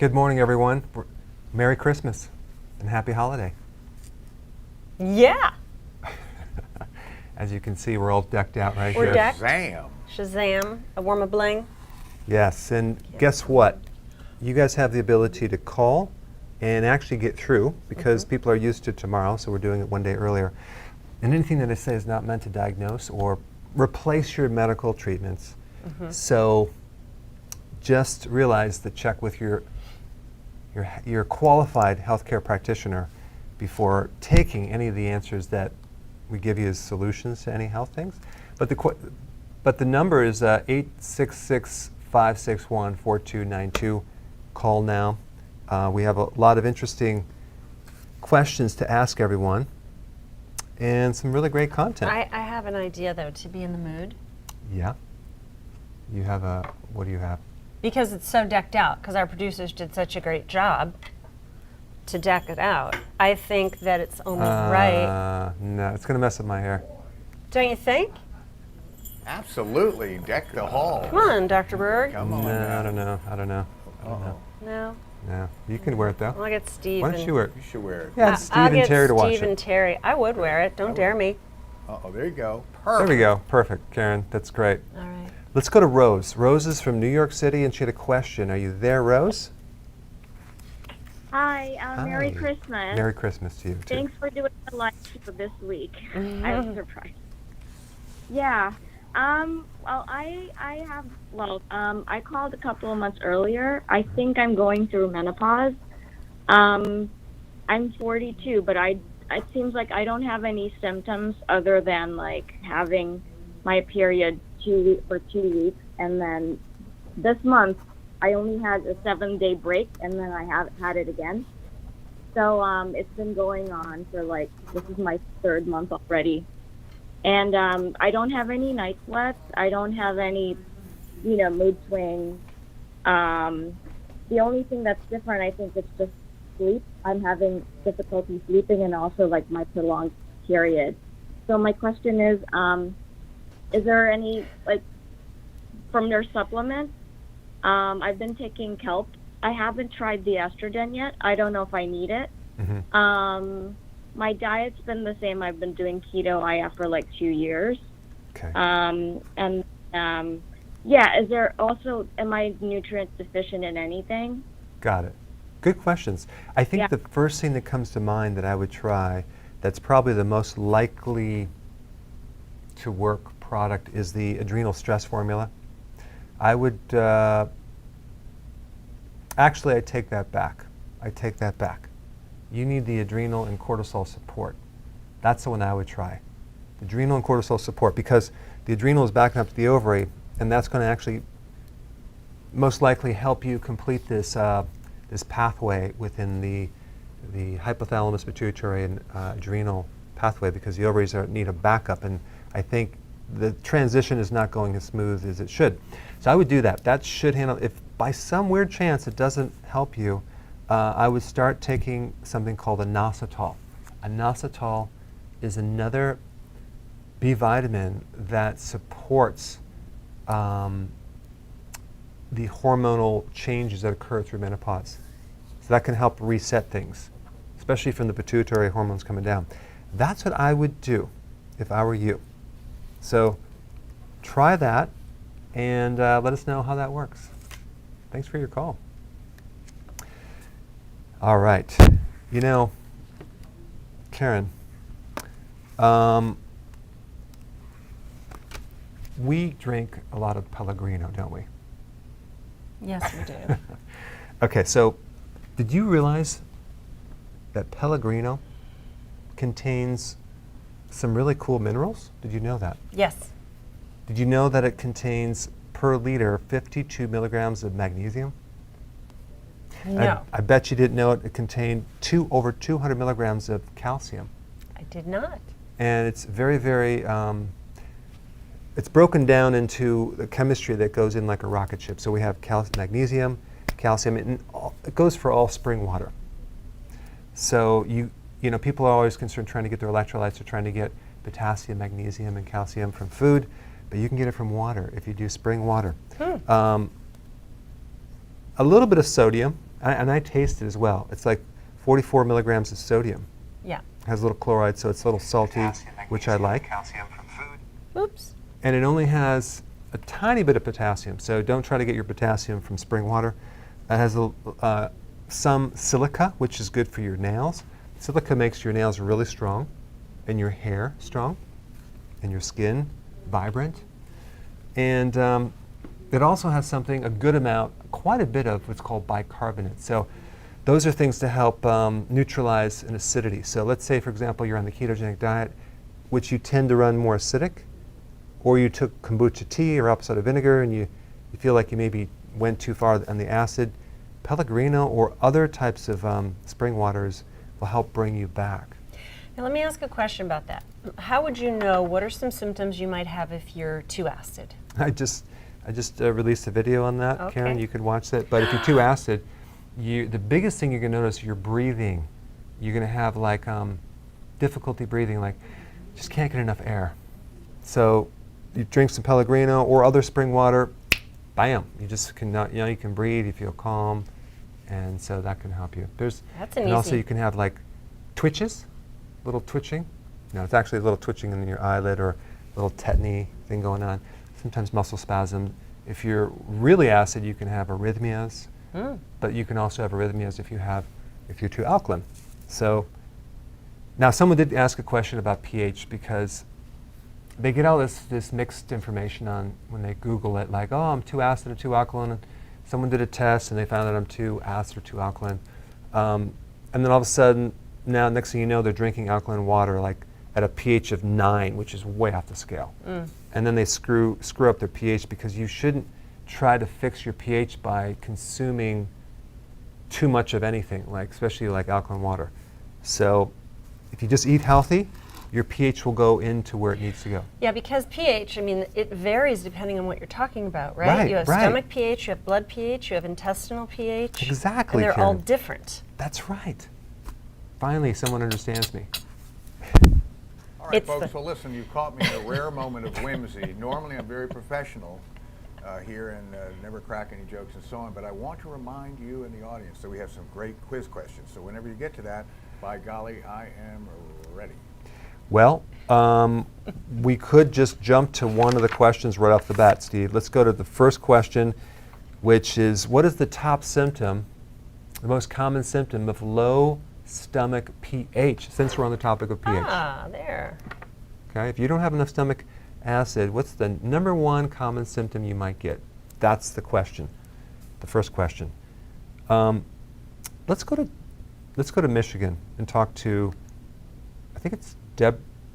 Good morning, everyone. Merry Christmas and Happy Holiday. Yeah. As you can see, we're all decked out right We're here. decked. Shazam. Shazam. A warm a bling. Yes, and guess what? You guys have the ability to call and actually get through because people are used to tomorrow, so we're doing it one day earlier. And anything that I say is not meant to diagnose or replace your medical treatments. So just realize to check with your qualified healthcare practitioner before taking any of the answers that we give you as solutions to any health things. But the number is 866-561-4292. Call now. We have a lot of interesting questions to ask everyone and some really great content. I have an idea, though, to be in the mood. Yeah. You have what do you have? Because it's so decked out, because our producers did such a great job to deck it out. I think that it's only right. No, it's going to mess up my hair. Don't you think? Absolutely. Deck the hall. Come on, Dr. Berg. Come on. No, now. I don't know. I don't know. No. No, you can wear it though. I'll get Steve. Why don't you wear it? You should wear it. Yeah, it's Steve I'll and get Terry to watch Steve and it. Terry. I would wear it. Don't dare me. Uh-oh, there you go. There Perfect. we go. Perfect, Karen. That's great. All right. Let's go to Rose. Rose is from New York City, and she had a question. Are you there, Rose? Hi, Merry Hi. Christmas. Merry Christmas to you, too. Thanks for doing the live show this week. I'm surprised. Yeah. Well, I called a couple of months earlier. I think I'm going through menopause. I'm 42, but it seems like I don't have any symptoms other than like having my period for 2 weeks, and then this month I only had a 7-day break, and then I have had it again. So it's been going on for this is my 3rd month already, and I don't have any night sweats. I don't have any, mood swings. The only thing that's different, I think, is just sleep. I'm having difficulty sleeping, and also my prolonged period. So my question is there any from their supplements? I've been taking kelp. I haven't tried the estrogen yet. I don't know if I need it. My diet's been the same. I've been doing keto IF for 2 years. Okay. Is there also, am I nutrient deficient in anything? Got it. Good questions. I think the first thing that comes to mind that I would try, that's probably the most likely to work product, is the adrenal stress formula. I would, actually I take that back. You need the adrenal and cortisol support. That's the one I would try. Adrenal and cortisol support, because the adrenal is backing up to the ovary, and that's going to actually most likely help you complete this this pathway within the hypothalamus, pituitary, and adrenal pathway, because the ovaries need a backup, and I think the transition is not going as smooth as it should. So I would do that. That should handle. If by some weird chance it doesn't help you, I would start taking something called inositol. Inositol is another B vitamin that supports the hormonal changes that occur through menopause. So that can help reset things, especially from the pituitary hormones coming down. That's what I would do if I were you. So try that and let us know how that works. Thanks for your call. All right. Karen, we drink a lot of Pellegrino, don't we? Yes, we do. Okay, so did you realize that Pellegrino contains some really cool minerals? Did you know that? Yes. Did you know that it contains per liter 52 milligrams of magnesium? No. I bet you didn't know it contained over 200 milligrams of calcium. I did not. And it's very, very, it's broken down into the chemistry that goes in like a rocket ship. So we have magnesium, calcium, and it goes for all spring water. So people are always concerned trying to get their electrolytes or trying to get potassium, magnesium, and calcium from food, but you can get it from water if you do spring water. A little bit of sodium And I taste it as well. It's like 44 milligrams of sodium. Yeah. It has a little chloride, so it's a little salty, which I like. Calcium from food. Oops. And it only has a tiny bit of potassium, so don't try to get your potassium from spring water. It has some silica, which is good for your nails. Silica makes your nails really strong, and your hair strong, and your skin vibrant. And it also has something, a good amount, quite a bit of what's called bicarbonate. So those are things to help neutralize an acidity. So let's say, for example, you're on the ketogenic diet, which you tend to run more acidic, or you took kombucha tea or apple cider vinegar and you feel like you maybe went too far on the acid, Pellegrino or other types of spring waters will help bring you back. Now let me ask a question about that. How would you know what are some symptoms you might have if you're too acid? I just released a video on that, Okay. Karen. You could watch that. But if you're too acid, the biggest thing you're going to notice is your breathing. You're going to have like difficulty breathing, like just can't get enough air. So you drink some Pellegrino or other spring water, bam! You just cannot, you can breathe. You feel calm, and so that can help you. That's an and also easy. you can have like twitches, little twitching. No, it's actually a little twitching in your eyelid or a little tetany thing going on. Sometimes muscle spasm. If you're really acid, you can have arrhythmias, but you can also have arrhythmias if you're too alkaline. So now someone did ask a question about pH because they get all this mixed information on when they Google it, like, oh, I'm too acid or too alkaline. And someone did a test and they found that I'm too acid or too alkaline. And then all of a sudden, now next thing you know, they're drinking alkaline water like at a pH of 9, which is way off the scale. And then they screw up their pH because you shouldn't try to fix your pH by consuming too much of anything, like especially like alkaline water. So if you just eat healthy, your pH will go into where it needs to go. Yeah, because pH, I mean, it varies depending on what you're talking about, right? Right, You have right. stomach pH, you have blood pH, you have intestinal pH. Exactly, And they're all Karen. different. That's right. Finally, someone understands me. All right, It's folks, the- so listen, you caught me in a rare moment of whimsy. Normally, I'm very professional here and never crack any jokes and so on, but I want to remind you and the audience that we have some great quiz questions. So whenever you get to that, by golly, I am ready. Well, we could just jump to one of the questions right off the bat, Steve. Let's go to the first question, which is, what is the top symptom, the most common symptom of low stomach pH, since we're on the topic of pH? Ah, there. Okay, if you don't have enough stomach acid, what's the number one common symptom you might get? That's the question, the first question. Let's go to Michigan and talk to, I think it's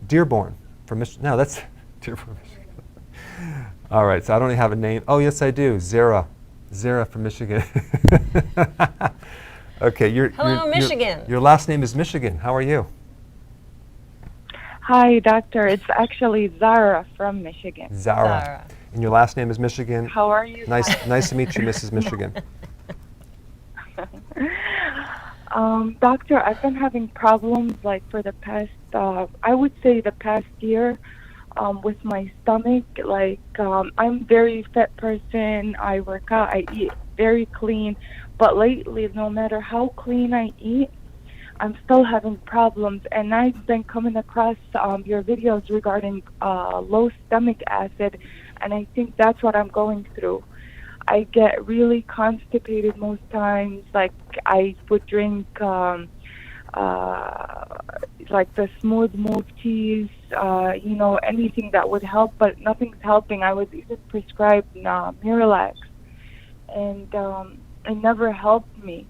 Dearborn from Michigan. No, that's Dearborn, Michigan. All right, so I don't even have a name. Oh, yes, I do. Zara from Michigan. Okay, Hello, Michigan. Your last name is Michigan. How are you? Hi, doctor. It's actually Zara from Michigan. Zara. And your last name is Michigan. How are you? Nice to meet you, Mrs. Michigan. Doctor, I've been having problems like for the past, I would say the past year, with my stomach. Like, I'm a very fit person. I work out. I eat very clean. But lately, no matter how clean I eat, I'm still having problems. And I've been coming across your videos regarding low stomach acid, and I think that's what I'm going through. I get really constipated most times. Like, I would drink like the smooth move teas, anything that would help, but nothing's helping. I was even prescribed Miralax, and it never helped me.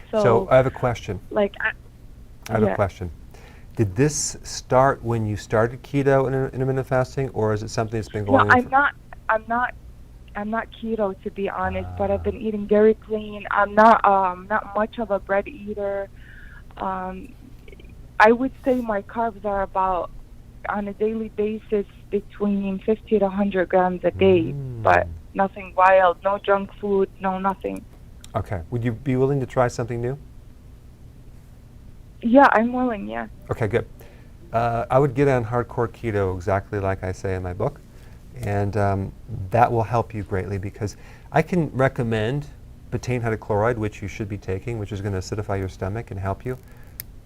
So I have a question. Like, I have a question. Did this start when you started keto and intermittent fasting, or is it something that's been going on? I'm not keto, to be honest, but I've been eating very clean. I'm not much of a bread eater. I would say my carbs are about, on a daily basis, between 50 to 100 grams a day, but nothing wild, no junk food, no nothing. Okay. Would you be willing to try something new? Yeah, I'm willing, yeah. Okay, good. I would get on hardcore keto exactly like I say in my book, and that will help you greatly because I can recommend betaine hydrochloride, which you should be taking, which is going to acidify your stomach and help you.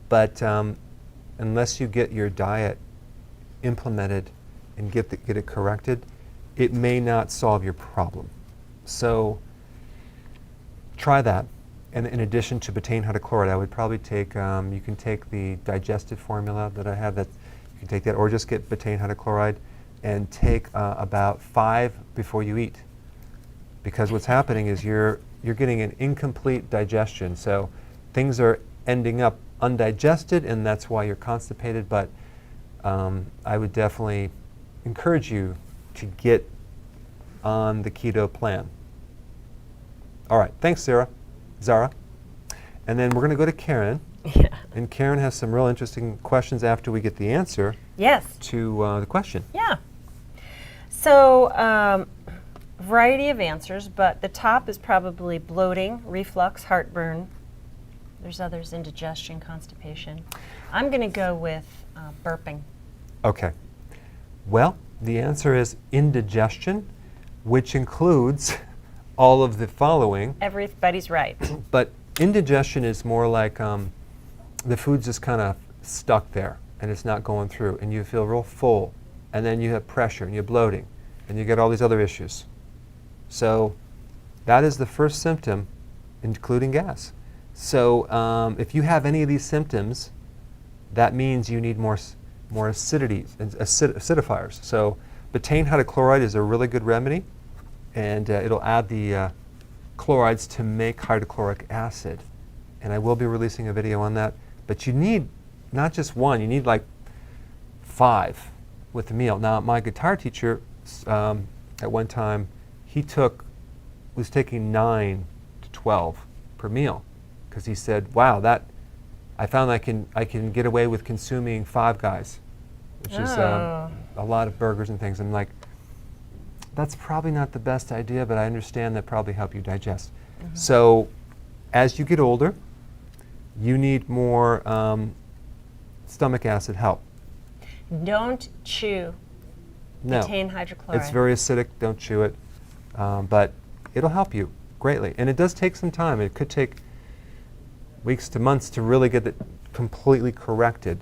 But unless you get your diet implemented and get it corrected, it may not solve your problem. So try that. And in addition to betaine hydrochloride, I would probably take, you can take the digestive formula that I have, that you can take that, or just get betaine hydrochloride and take about 5 before you eat. Because what's happening is you're getting an incomplete digestion. So things are ending up undigested, and that's why you're constipated. But I would definitely encourage you to get on the keto plan. All right, thanks, Zara. And then we're going to go to Karen. Yeah. And Karen has some real interesting questions after we get the answer Yes. to the question. Yeah. So, variety of answers, but the top is probably bloating, reflux, heartburn. There's others, indigestion, constipation. I'm going to go with burping. Okay. Well, the answer is indigestion, which includes all of the following. Everybody's right. But indigestion is more like the food's just kind of stuck there and it's not going through, and you feel real full, and then you have pressure and you're bloating and you get all these other issues. So that is the first symptom, including gas. So if you have any of these symptoms, that means you need more acidity, acidifiers. So betaine hydrochloride is a really good remedy, and it'll add the chlorides to make hydrochloric acid. And I will be releasing a video on that. But you need not just one, you need like 5 with the meal. Now, my guitar teacher at one time, was taking 9 to 12 per meal, because he said, wow, I found I can get away with consuming 5 guys, which is a lot of burgers and things. I'm like, that's probably not the best idea, but I understand that probably help you digest. Mm-hmm. So as you get older, you need more stomach acid help. Don't chew betaine hydrochloride. It's very acidic, don't chew it. But it'll help you greatly. And it does take some time. It could take weeks to months to really get it completely corrected.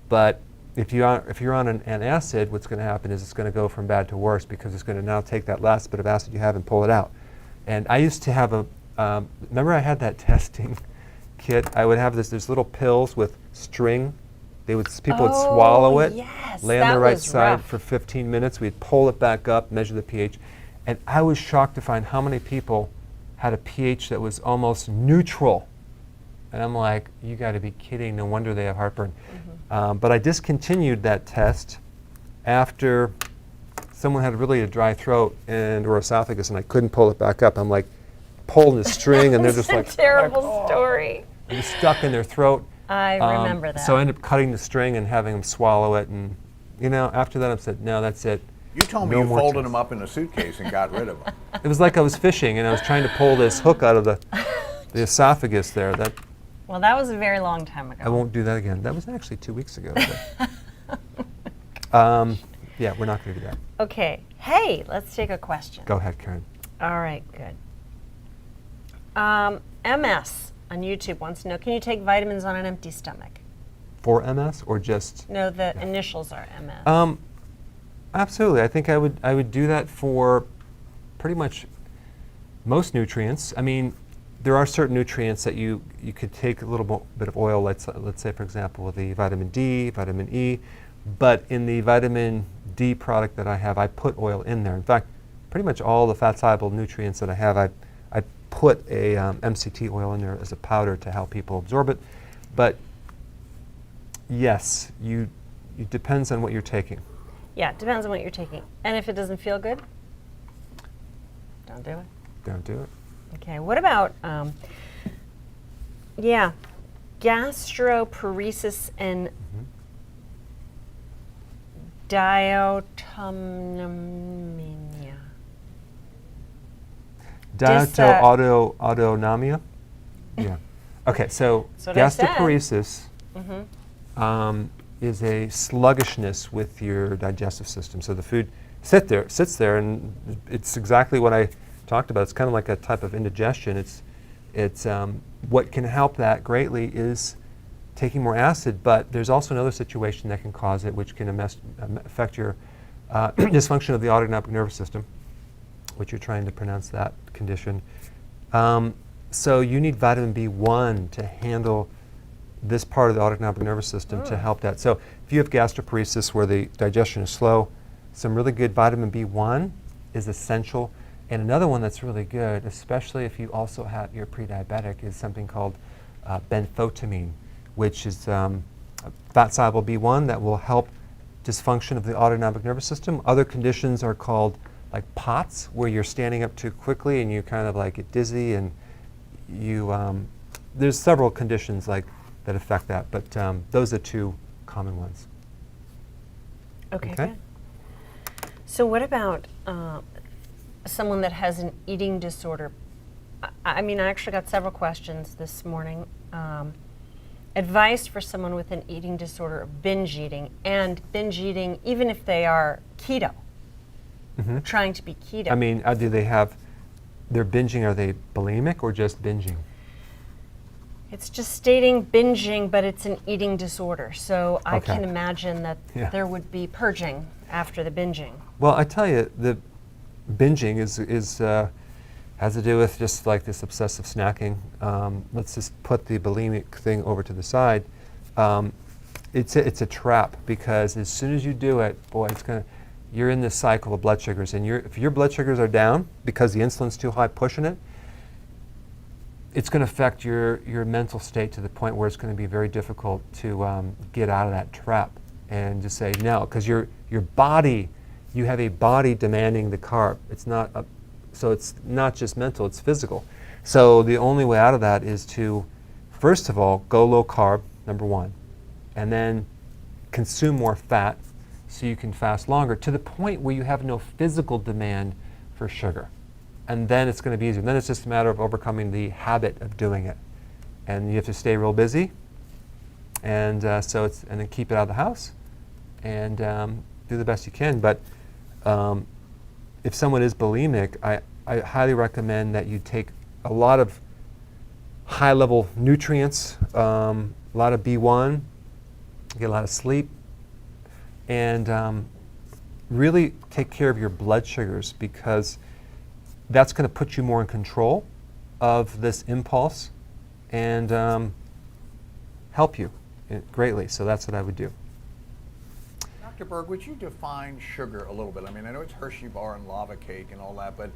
But if you're on an acid, what's going to happen is it's going to go from bad to worse, because it's going to now take that last bit of acid you have and pull it out. And I used to have remember I had that testing kit? I would have these little pills with string. People would swallow it, yes, lay on the right side rough. for 15 minutes. We'd pull it back up, measure the pH. And I was shocked to find how many people had a pH that was almost neutral. And I'm like, you got to be kidding. No wonder they have heartburn. Mm-hmm. But I discontinued that test after someone had really a dry throat or esophagus, and I couldn't pull it back up. I'm like, pulling the string, and they're just like, terrible story. It was stuck in their throat. I remember that. So I ended up cutting the string and having them swallow it. And, after that I said, no, that's it. You told me No you more folded tests. them up in a suitcase and got rid of them. It was like I was fishing, and I was trying to pull this hook out of the esophagus there. Well, that was a very long time ago. I won't do that again. That was actually 2 weeks ago. Yeah, we're not going to do that. Okay. Hey, let's take a question. Go ahead, Karen. All right, good. MS on YouTube wants to know, can you take vitamins on an empty stomach? For MS or just? No, the initials are MS. Absolutely. I think I would do that for pretty much most nutrients. I mean, there are certain nutrients that you could take a little bit of oil, let's say, for example, the vitamin D, vitamin E, but in the vitamin D product that I have, I put oil in there. In fact, pretty much all the fat-soluble nutrients that I have, I put a MCT oil in there as a powder to help people absorb it. But yes, it depends on what you're taking. Yeah, it depends on what you're taking. And if it doesn't feel good, don't do it. Don't do it. Okay, what about, gastroparesis and diautonomia. Autonomia? Yeah. Okay, so what I said. gastroparesis is a sluggishness with your digestive system. So the food sits there, and it's exactly what I talked talked about. It's kind of like a type of indigestion. It's what can help that greatly is taking more acid, but there's also another situation that can cause it, which can affect your dysfunction of the autonomic nervous system, which you're trying to pronounce that condition. So you need vitamin B1 to handle this part of the autonomic nervous system to help that. So if you have gastroparesis where the digestion is slow, some really good vitamin B1 is essential. And another one that's really good, especially if you also have, you're pre-diabetic, is something called benfotiamine, which is fat-soluble B1 that will help dysfunction of the autonomic nervous system. Other conditions are called like POTS, where you're standing up too quickly and you kind of like get dizzy, and you there's several conditions like that affect that, but those are two common ones. Okay. Good. So what about someone that has an eating disorder? I mean, I actually got several questions this morning. Advice for someone with an eating disorder of binge eating, and binge eating even if they are keto, trying to be keto. I mean, do they have, they're binging, are they bulimic or just binging? It's just stating binging, but it's an eating disorder. So I can imagine that there would be purging after the binging. Well, I tell you, the binging has to do with just like this obsessive snacking. Let's just put the bulimic thing over to the side. It's a trap, because as soon as you do it, boy, you're in this cycle of blood sugars, and if your blood sugars are down because the insulin's too high pushing it, it's going to affect your mental state to the point where it's going to be very difficult to get out of that trap and just say no, because your body, you have a body demanding the carb. It's not so it's not just mental, it's physical. So the only way out of that is to, first of all, go low carb, number one, and then consume more fat so you can fast longer to the point where you have no physical demand for sugar. And then it's going to be easier. And then it's just a matter of overcoming the habit of doing it. And you have to stay real busy, and and then keep it out of the house, and do the best you can. But if someone is bulimic, I highly recommend that you take a lot of high-level nutrients, a lot of B1, get a lot of sleep, and really take care of your blood sugars, because that's going to put you more in control of this impulse and help you greatly. So that's what I would do. Dr. Berg, would you define sugar a little bit? I mean, I know it's Hershey bar and lava cake and all that, but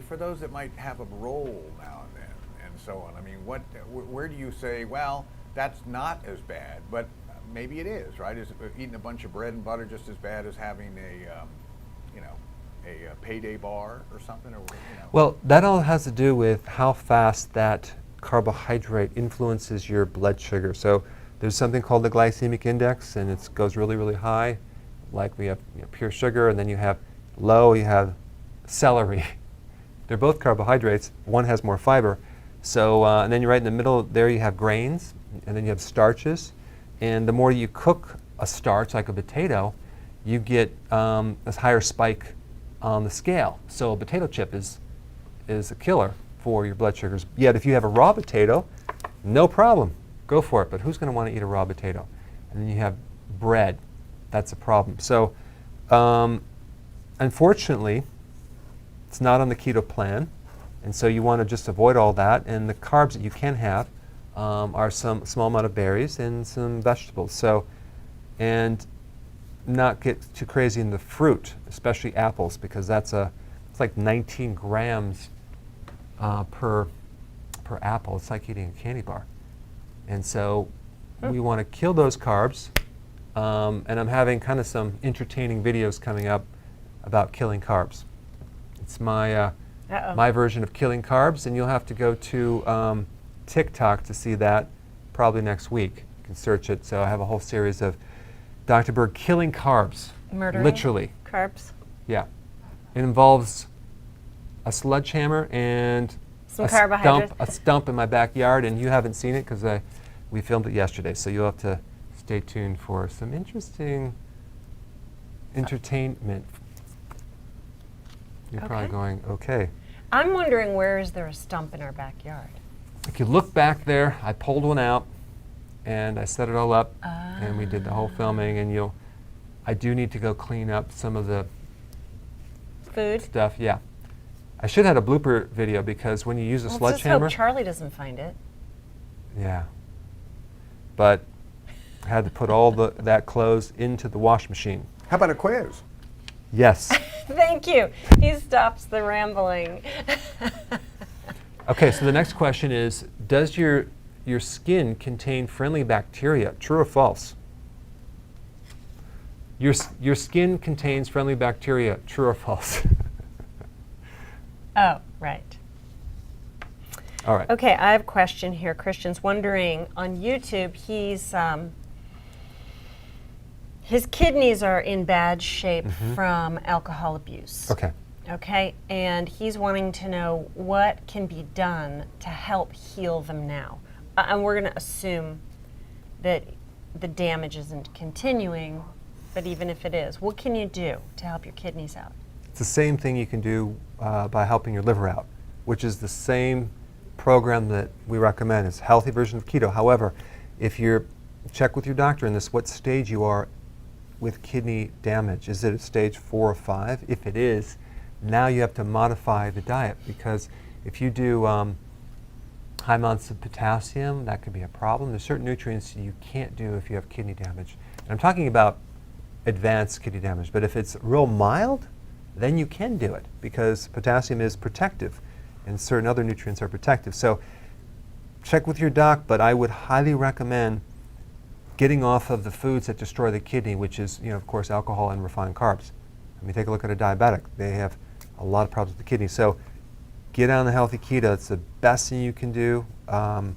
for those that might have a roll now and then and so on, I mean, where do you say, well, that's not as bad, but maybe it is, right? Is eating a bunch of bread and butter just as bad as having a payday bar or something? Or, Well, that all has to do with how fast that carbohydrate influences your blood sugar. So there's something called the glycemic index, and it goes really, really high. Like we have pure sugar, and then you have low, you have celery. They're both carbohydrates. One has more fiber. So, and then you're right in the middle there, you have grains, and then you have starches. And the more you cook a starch, like a potato, you get a higher spike on the scale. So a potato chip is a killer for your blood sugars. Yet if you have a raw potato, no problem, go for it. But who's going to want to eat a raw potato? And then you have bread. That's a problem. So unfortunately, it's not on the keto plan, and so you want to just avoid all that. And the carbs that you can have are some small amount of berries and some vegetables. So, and not get too crazy in the fruit, especially apples, because it's like 19 grams per apple. It's like eating a candy bar. And so we want to kill those carbs. And I'm having kind of some entertaining videos coming up about killing carbs. It's my version of killing carbs, and you'll have to go to TikTok to see that probably next week. You can search it. So I have a whole series of Dr. Berg killing carbs. Murdering literally. Carbs. Yeah. It involves a sledgehammer and some carbohydrates. A stump in my backyard, and you haven't seen it because we filmed it yesterday. So you'll have to stay tuned for some interesting entertainment. You're probably going, okay. I'm wondering, where is there a stump in our backyard? If you look back there, I pulled one out and I set it all up and we did the whole filming, and I do need to go clean up some of the Food? stuff. Yeah. I should have had a blooper video, because when you use a Well, sledgehammer. let's hope Charlie doesn't find it. Yeah. But I had to put all that clothes into the wash machine. How about a quiz? Yes. Thank you. He stops the rambling. Okay, so the next question is, does your skin contain friendly bacteria? True or false? Your skin contains friendly bacteria. True or false? Oh, right. All right. Okay, I have a question here. Christian's wondering, on YouTube, his kidneys are in bad shape from alcohol abuse. Okay. Okay, and he's wanting to know what can be done to help heal them now. And we're going to assume that the damage isn't continuing, but even if it is, what can you do to help your kidneys out? It's the same thing you can do by helping your liver out, which is the same program that we recommend. It's a healthy version of keto. However, if you check with your doctor in this, what stage you are with kidney damage. Is it at stage 4 or 5? If it is, now you have to modify the diet, because if you do high amounts of potassium, that could be a problem. There's certain nutrients you can't do if you have kidney damage. And I'm talking about advanced kidney damage, but if it's real mild, then you can do it, because potassium is protective and certain other nutrients are protective. So check with your doc, but I would highly recommend getting off of the foods that destroy the kidney, which is, of course, alcohol and refined carbs. I mean, take a look at a diabetic. They have a lot of problems with the kidney. So get on the healthy keto. It's the best thing you can do. And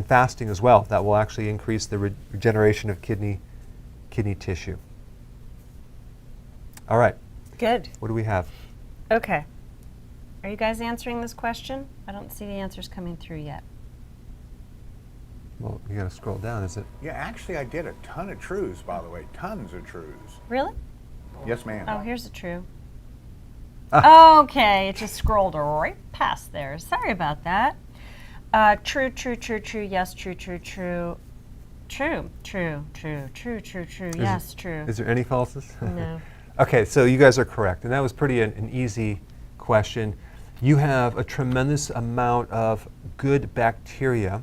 fasting as well. That will actually increase the regeneration of kidney tissue. All right. Good. What do we have? Okay. Are you guys answering this question? I don't see the answers coming through yet. Well, you got to scroll down, is it? Yeah, actually, I did a ton of truths, by the way. Tons of truths. Really? Yes, ma'am. Oh, here's a true. Okay, it just scrolled right past there. Sorry about that. True, true, true, true, yes, true, true, true. True, true, true, true, true, true, yes, true. Is there any falses? No. Okay, so you guys are correct. And that was pretty an easy question. You have a tremendous amount of good bacteria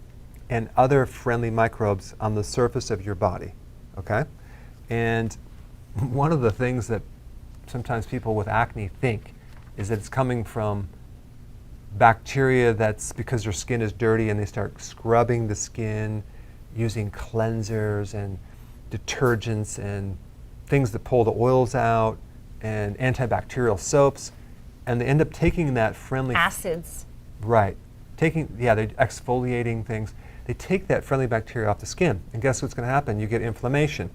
and other friendly microbes on the surface of your body, okay? And one of the things that sometimes people with acne think is that it's coming from bacteria. That's because their skin is dirty and they start scrubbing the skin using cleansers and detergents and things that pull the oils out and antibacterial soaps, and they end up taking that friendly Acids. Right. They're exfoliating things. They take that friendly bacteria off the skin, and guess what's going to happen? You get inflammation.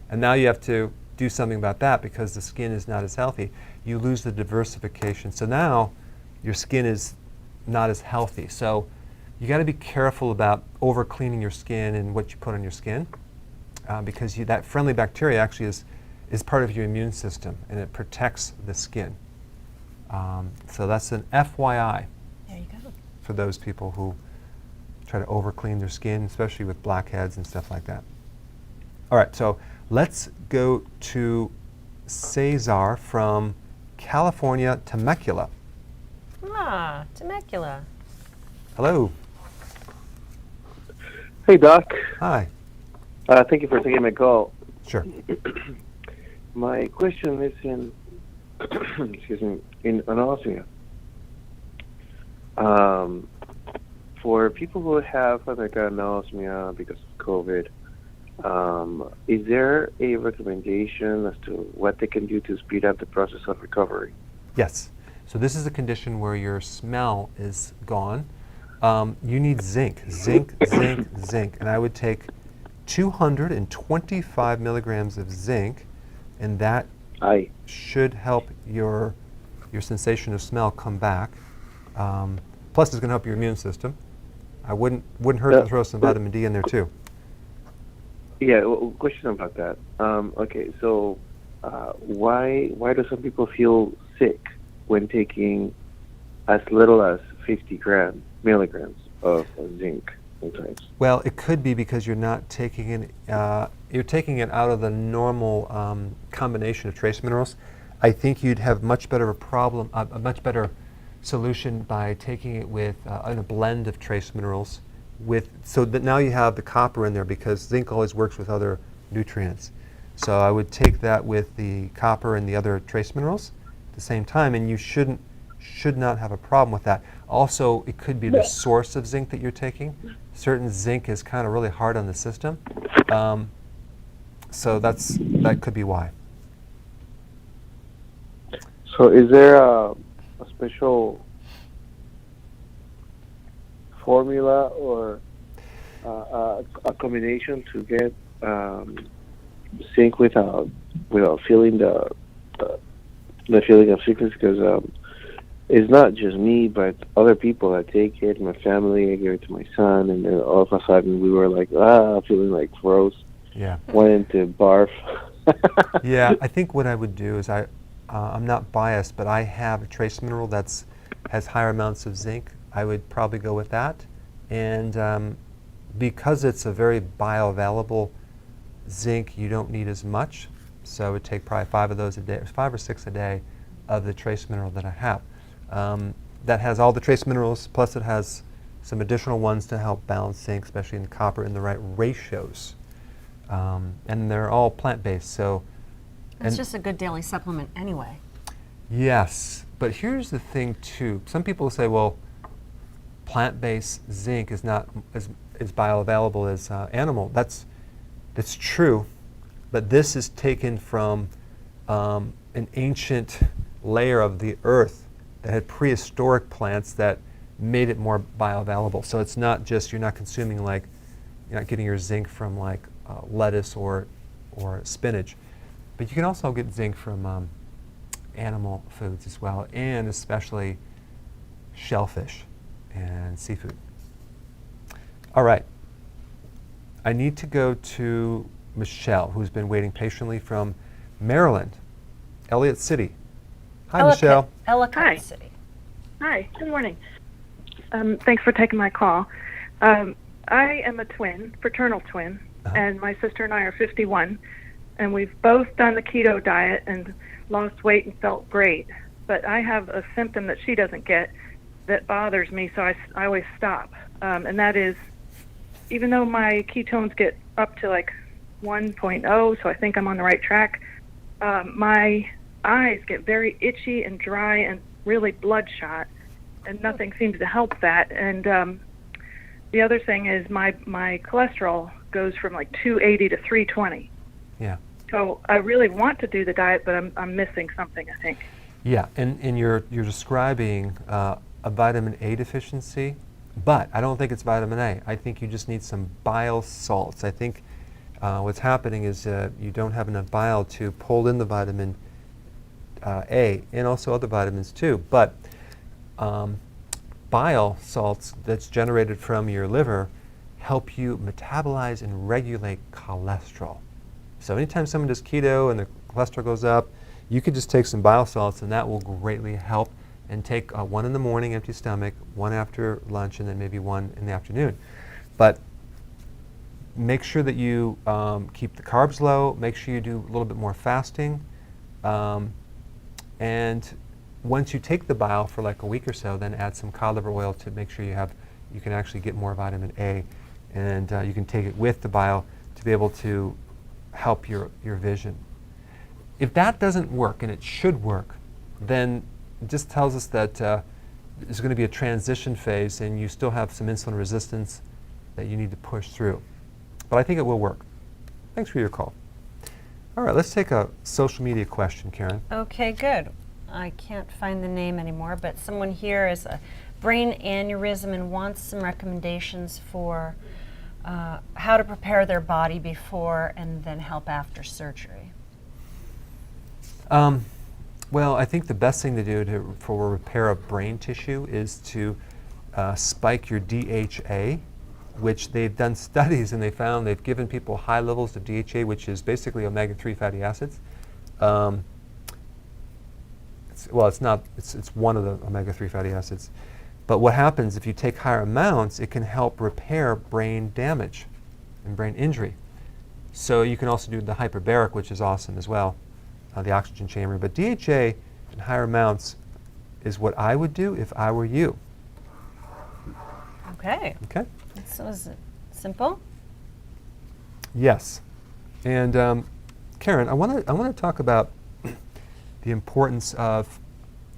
And now you have to do something about that because the skin is not as healthy. You lose the diversification. So now your skin is not as healthy. So you got to be careful about over cleaning your skin and what you put on your skin, because that friendly bacteria actually is part of your immune system, and it protects the skin. So that's an FYI. There you go. For those people who try to over clean their skin, especially with blackheads and stuff like that. All right, so let's go to Cesar from California, Temecula. Temecula. Hello. Hey, Doc. Hi. Thank you for taking my call. Sure. My question is in, excuse me, in anosmia. For people who have anosmia because of COVID, is there a recommendation as to what they can do to speed up the process of recovery? Yes. So this is a condition where your smell is gone. You need zinc, zinc, and I would take 225 milligrams of zinc, and that should help your sensation of smell come back. Plus, it's going to help your immune system. I wouldn't hurt to throw some vitamin D in there too. Yeah, question about that. Okay, so why do some people feel sick when taking as little as 50 milligrams of zinc sometimes. Well, it could be because you're not taking it. You're taking it out of the normal combination of trace minerals. I think you'd have much better a much better solution by taking it with in a blend of trace minerals, so that now you have the copper in there, because zinc always works with other nutrients. So I would take that with the copper and the other trace minerals at the same time, and you should not have a problem with that. Also, it could be the source of zinc that you're taking. Certain zinc is kind of really hard on the system, so that could be why. So is there a special formula or a combination to get zinc without feeling the feeling of sickness? Because it's not just me, but other people that take it. My family, I gave it to my son, and then all of a sudden we were like, feeling like gross. Yeah. Wanted to barf. Yeah, I think what I would do is I'm not biased, but I have a trace mineral has higher amounts of zinc. I would probably go with that, and because it's a very bioavailable zinc, you don't need as much. So I would take probably 5 of those a day, 5 or 6 a day, of the trace mineral that I have. That has all the trace minerals, plus it has some additional ones to help balance zinc, especially in the copper, in the right ratios. And they're all plant-based, so. It's just a good daily supplement anyway. Yes, but here's the thing too. Some people say, well, plant-based zinc is not as bioavailable as animal. That's true, but this is taken from an ancient layer of the earth that had prehistoric plants that made it more bioavailable. So it's not just, you're not consuming, like, you're not getting your zinc from like lettuce or spinach, but you can also get zinc from animal foods as well, and especially shellfish and seafood. All right, I need to go to Michelle, who's been waiting patiently from Maryland, Elliott City. Hi, Michelle. Ellicott Hi. City. Hi, good morning. Thanks for taking my call. I am a twin, fraternal twin, and my sister and I are 51, and we've both done the keto diet and lost weight and felt great. But I have a symptom that she doesn't get that bothers me, so I always stop. And that is, even though my ketones get up to like 1.0, so I think I'm on the right track, my eyes get very itchy and dry and really bloodshot, and nothing seems to help that. And the other thing is my cholesterol goes from like 280 to 320. Yeah. So I really want to do the diet, but I'm missing something, I think. Yeah, and you're describing a vitamin A deficiency, but I don't think it's vitamin A. I think you just need some bile salts. I think what's happening is you don't have enough bile to pull in the vitamin A, and also other vitamins too. But bile salts that's generated from your liver help you metabolize and regulate cholesterol. So anytime someone does keto and the cholesterol goes up, you could just take some bile salts, and that will greatly help. And take one in the morning, empty stomach, one after lunch, and then maybe one in the afternoon. But make sure that you keep the carbs low. Make sure you do a little bit more fasting. And once you take the bile for like a week or so, then add some cod liver oil to make sure you can actually get more vitamin A. And you can take it with the bile to be able to help your vision. If that doesn't work, and it should work, then it just tells us that there's going to be a transition phase, and you still have some insulin resistance that you need to push through. But I think it will work. Thanks for your call. All right, let's take a social media question, Karen. Okay, good. I can't find the name anymore, but someone here is a brain aneurysm and wants some recommendations for how to prepare their body before and then help after surgery. Well, I think the best thing to do for repair of brain tissue is to spike your DHA, which they've done studies and they've given people high levels of DHA, which is basically omega-3 fatty acids, It's not. It's one of the omega-3 fatty acids. But what happens if you take higher amounts? It can help repair brain damage and brain injury. So you can also do the hyperbaric, which is awesome as well, the oxygen chamber. But DHA in higher amounts is what I would do if I were you. Okay. Okay. So is it simple? Yes. And Karen, I want to talk about the importance of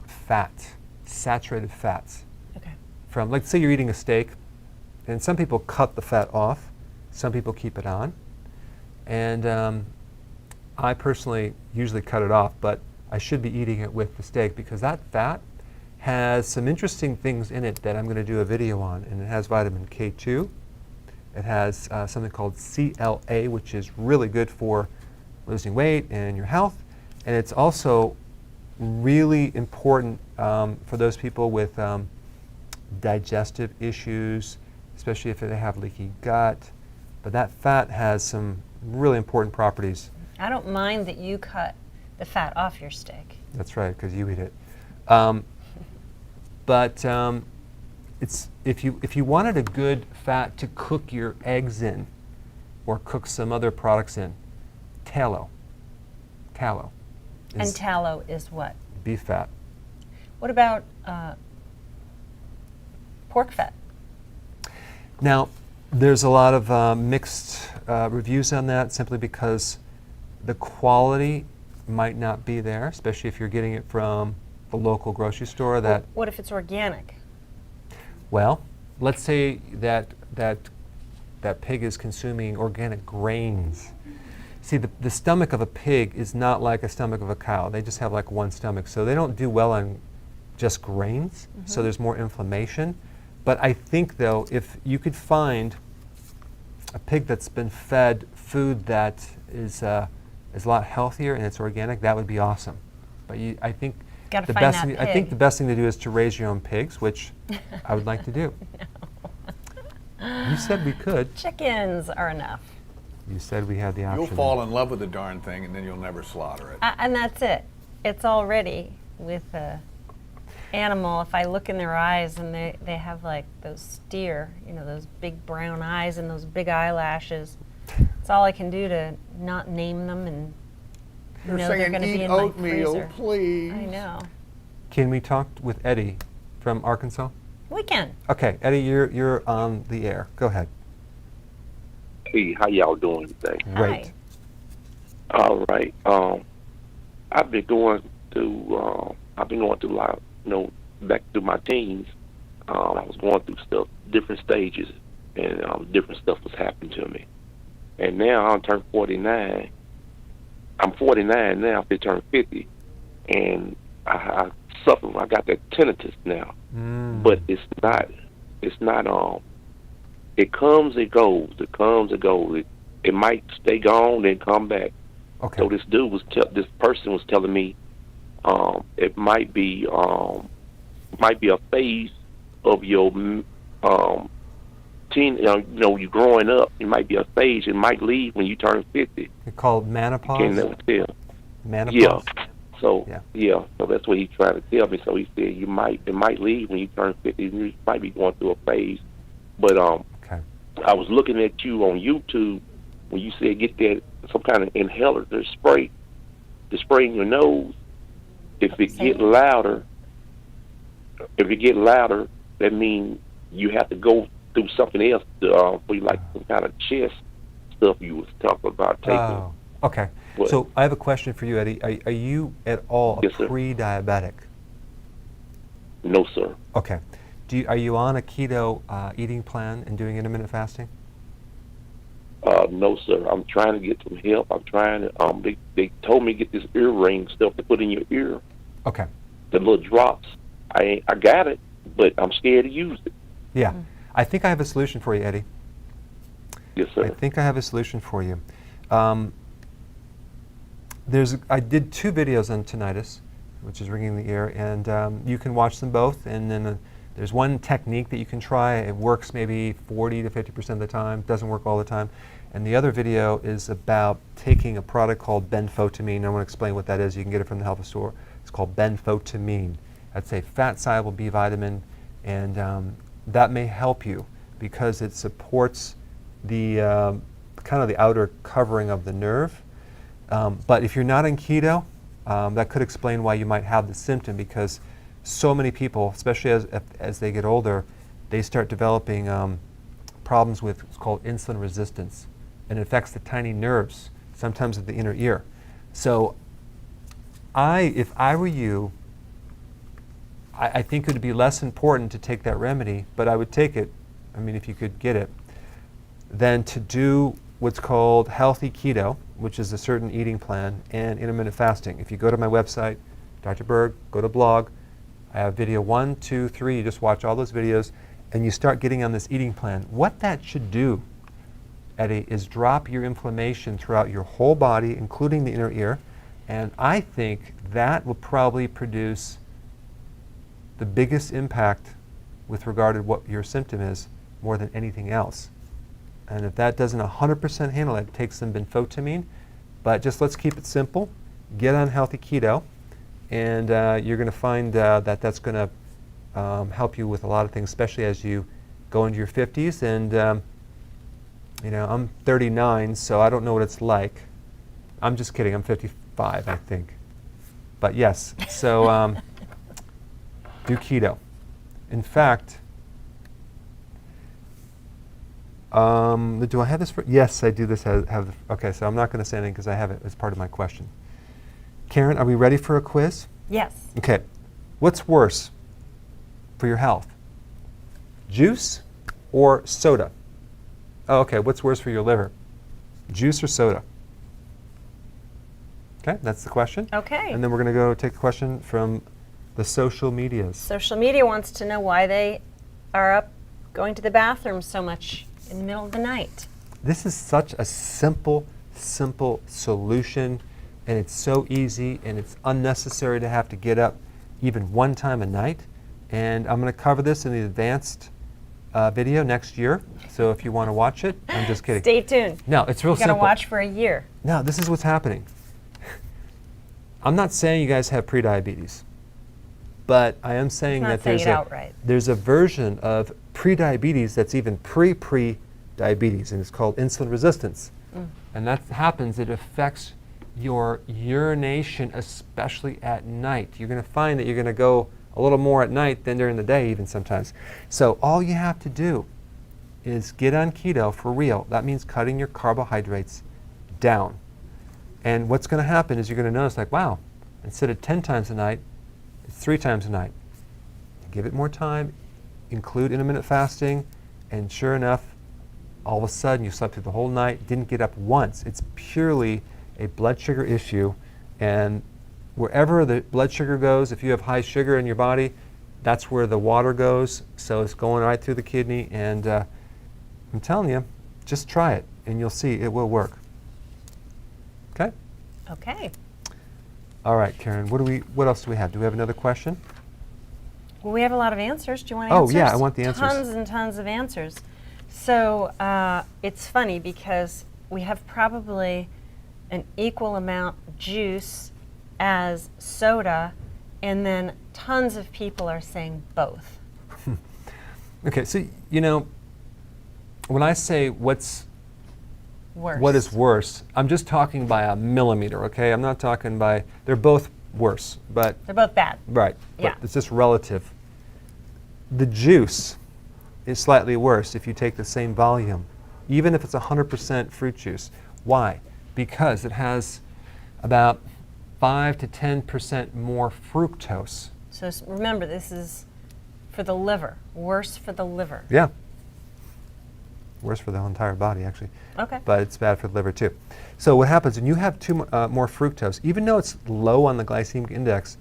fat, saturated fats. Okay. From, like, say you're eating a steak, and some people cut the fat off, some people keep it on, and I personally usually cut it off, but I should be eating it with the steak because that fat has some interesting things in it that I'm going to do a video on, and it has vitamin K2. It has something called CLA, which is really good for losing weight and your health, and it's also really important for those people with digestive issues, especially if they have leaky gut. But that fat has some really important properties. I don't mind that you cut the fat off your steak. That's right, because you eat it. But it's if you wanted a good fat to cook your eggs in, or cook some other products in, tallow. Tallow. And tallow is what? Beef fat. What about pork fat? Now, there's a lot of mixed reviews on that, simply because the quality might not be there, especially if you're getting it from the local grocery store. That What if it's organic? Well, let's say that pig is consuming organic grains. See, the stomach of a pig is not like a stomach of a cow. They just have like one stomach, so they don't do well on just grains. So there's more inflammation. But I think, though, if you could find a pig that's been fed food that is a lot healthier and it's organic, that would be awesome. But I think Gotta the find best that thing, I think pig. the best thing to do is to raise your own pigs, which I would like to do. You said we could. Chickens are enough. You said we had the option. You'll fall in love with the darn thing, and then you'll never slaughter it. And that's it. It's already with a animal. If I look in their eyes and they have like those steer, those big brown eyes and those big eyelashes, it's all I can do to not name them and You're know they're saying going to be eat in my oatmeal, freezer. please. I know. Can we talk with Eddie from Arkansas? We can. Okay, Eddie, you're on the air. Go ahead. Hey, how y'all doing today? Great. Hi. All right. I've been going through a lot, back through my teens. I was going through stuff, different stages, and different stuff was happening to me. And now I'm turned 49. I'm 49 now. I turn 50, and I suffer. I got that tinnitus now, but it's not. It comes, it goes. It comes, it goes. It might stay gone, then come back. Okay. So this person was telling me, it might be a phase of your teen. You growing up. It might be a phase. It might leave when you turn 50. It's called menopause. Can't never tell. Menopause. Yeah. So Yeah. So that's what he's trying to tell me. So he said it might leave when you turn 50. You might be going through a phase. But Okay. I was looking at you on YouTube when you said get that some kind of inhaler to spray in your nose. If it get louder, that means you have to go through something else for you, like some kind of chest stuff you was talking about taking. Oh, okay. What? So I have a question for you, Eddie. Are you at all Yes, sir. pre-diabetic? No, sir. Okay. Are you on a keto eating plan and doing intermittent fasting? No, sir. I'm trying to get some help. I'm trying to. They told me to get this earring stuff to put in your ear. Okay. The little drops. I got it, but I'm scared to use it. Yeah. I think I have a solution for you, Eddie. Yes, I sir. think I have a solution for you. I did 2 videos on tinnitus, which is ringing the ear, and you can watch them both. And then there's one technique that you can try. It works maybe 40 to 50% of the time. Doesn't work all the time. And the other video is about taking a product called benfotiamine. I want to explain what that is. You can get it from the health It's called benfotiamine. That's a fat-soluble B vitamin, and that may help you because it supports the kind of the outer covering of the nerve. But if you're not on keto, that could explain why you might have the symptom, because so many people, especially as they get older, they start developing problems with what's called insulin resistance, and it affects the tiny nerves, sometimes of the inner ear. So if I were you, I think it would be less important to take that remedy, but I would take it, I mean, if you could get it, than to do what's called healthy keto, which is a certain eating plan, and intermittent fasting. If you go to my website, Dr. Berg, go to blog, I have video 1, 2, 3, you just watch all those videos, and you start getting on this eating plan. What that should do, Eddie, is drop your inflammation throughout your whole body, including the inner ear, and I think that will probably produce the biggest impact with regard to what your symptom is, more than anything else. And if that doesn't 100% handle it, take some benfotiamine. But just let's keep it simple. Get on healthy keto, and you're going to find that that's going to help you with a lot of things, especially as you go into your 50s. And you know, I'm 39, so I don't know what it's like. I'm just kidding. I'm 55, I think. But yes, so do keto. In fact, do I have this? Yes, I do this. Okay, so I'm not going to say anything because I have it as part of my question. Karen, are we ready for a quiz? Yes. Okay. What's worse for your health? Juice or soda? Oh, okay. What's worse for your liver? Juice or soda? Okay, that's the question. Okay. And then we're going to go take a question from the social medias. Social media wants to know why they are up going to the bathroom so much in the middle of the night. This is such a simple solution, and it's so easy, and it's unnecessary to have to get up even one time a night. And I'm going to cover this in the advanced video next year. So if you want to watch it, I'm just kidding. Stay tuned. No, it's real simple. You're going to watch for a year. No, this is what's happening. I'm not saying you guys have prediabetes, but I am saying that there's a version of prediabetes that's even pre-diabetes, and it's called insulin resistance. And that happens, it affects your urination, especially at night. You're going to find that you're going to go a little more at night than during the day even sometimes. So all you have to do is get on keto for real. That means cutting your carbohydrates down. And what's going to happen is you're going to notice, like, wow, instead of 10 times a night, it's 3 times a night. Give it more time, include intermittent fasting, and sure enough, all of a sudden you slept through the whole night, didn't get up once. It's purely a blood sugar issue, and wherever the blood sugar goes, if you have high sugar in your body, that's where the water goes, so it's going right through the kidney, and I'm telling you, just try it, and you'll see it will work. Okay? Okay. All right, Karen, what else do we have? Do we have another question? Well, we have a lot of answers. Do you want answers? Oh, yeah, I want the answers. Tons and tons of answers. So it's funny because we have probably an equal amount juice as soda, and then tons of people are saying both. Okay, so, you know, when I say what is worse, I'm just talking by a millimeter, okay? I'm not talking by, they're both worse, but... They're both bad. Right, Yeah. but it's just relative. The juice is slightly worse if you take the same volume, even if it's 100% fruit juice. Why? Because it has about 5 to 10% more fructose. So remember, this is for the liver, worse for the liver. Yeah. Worse for the whole entire body, actually. Okay. But it's bad for the liver, too. So what happens when you have more fructose, even though it's low on the glycemic index,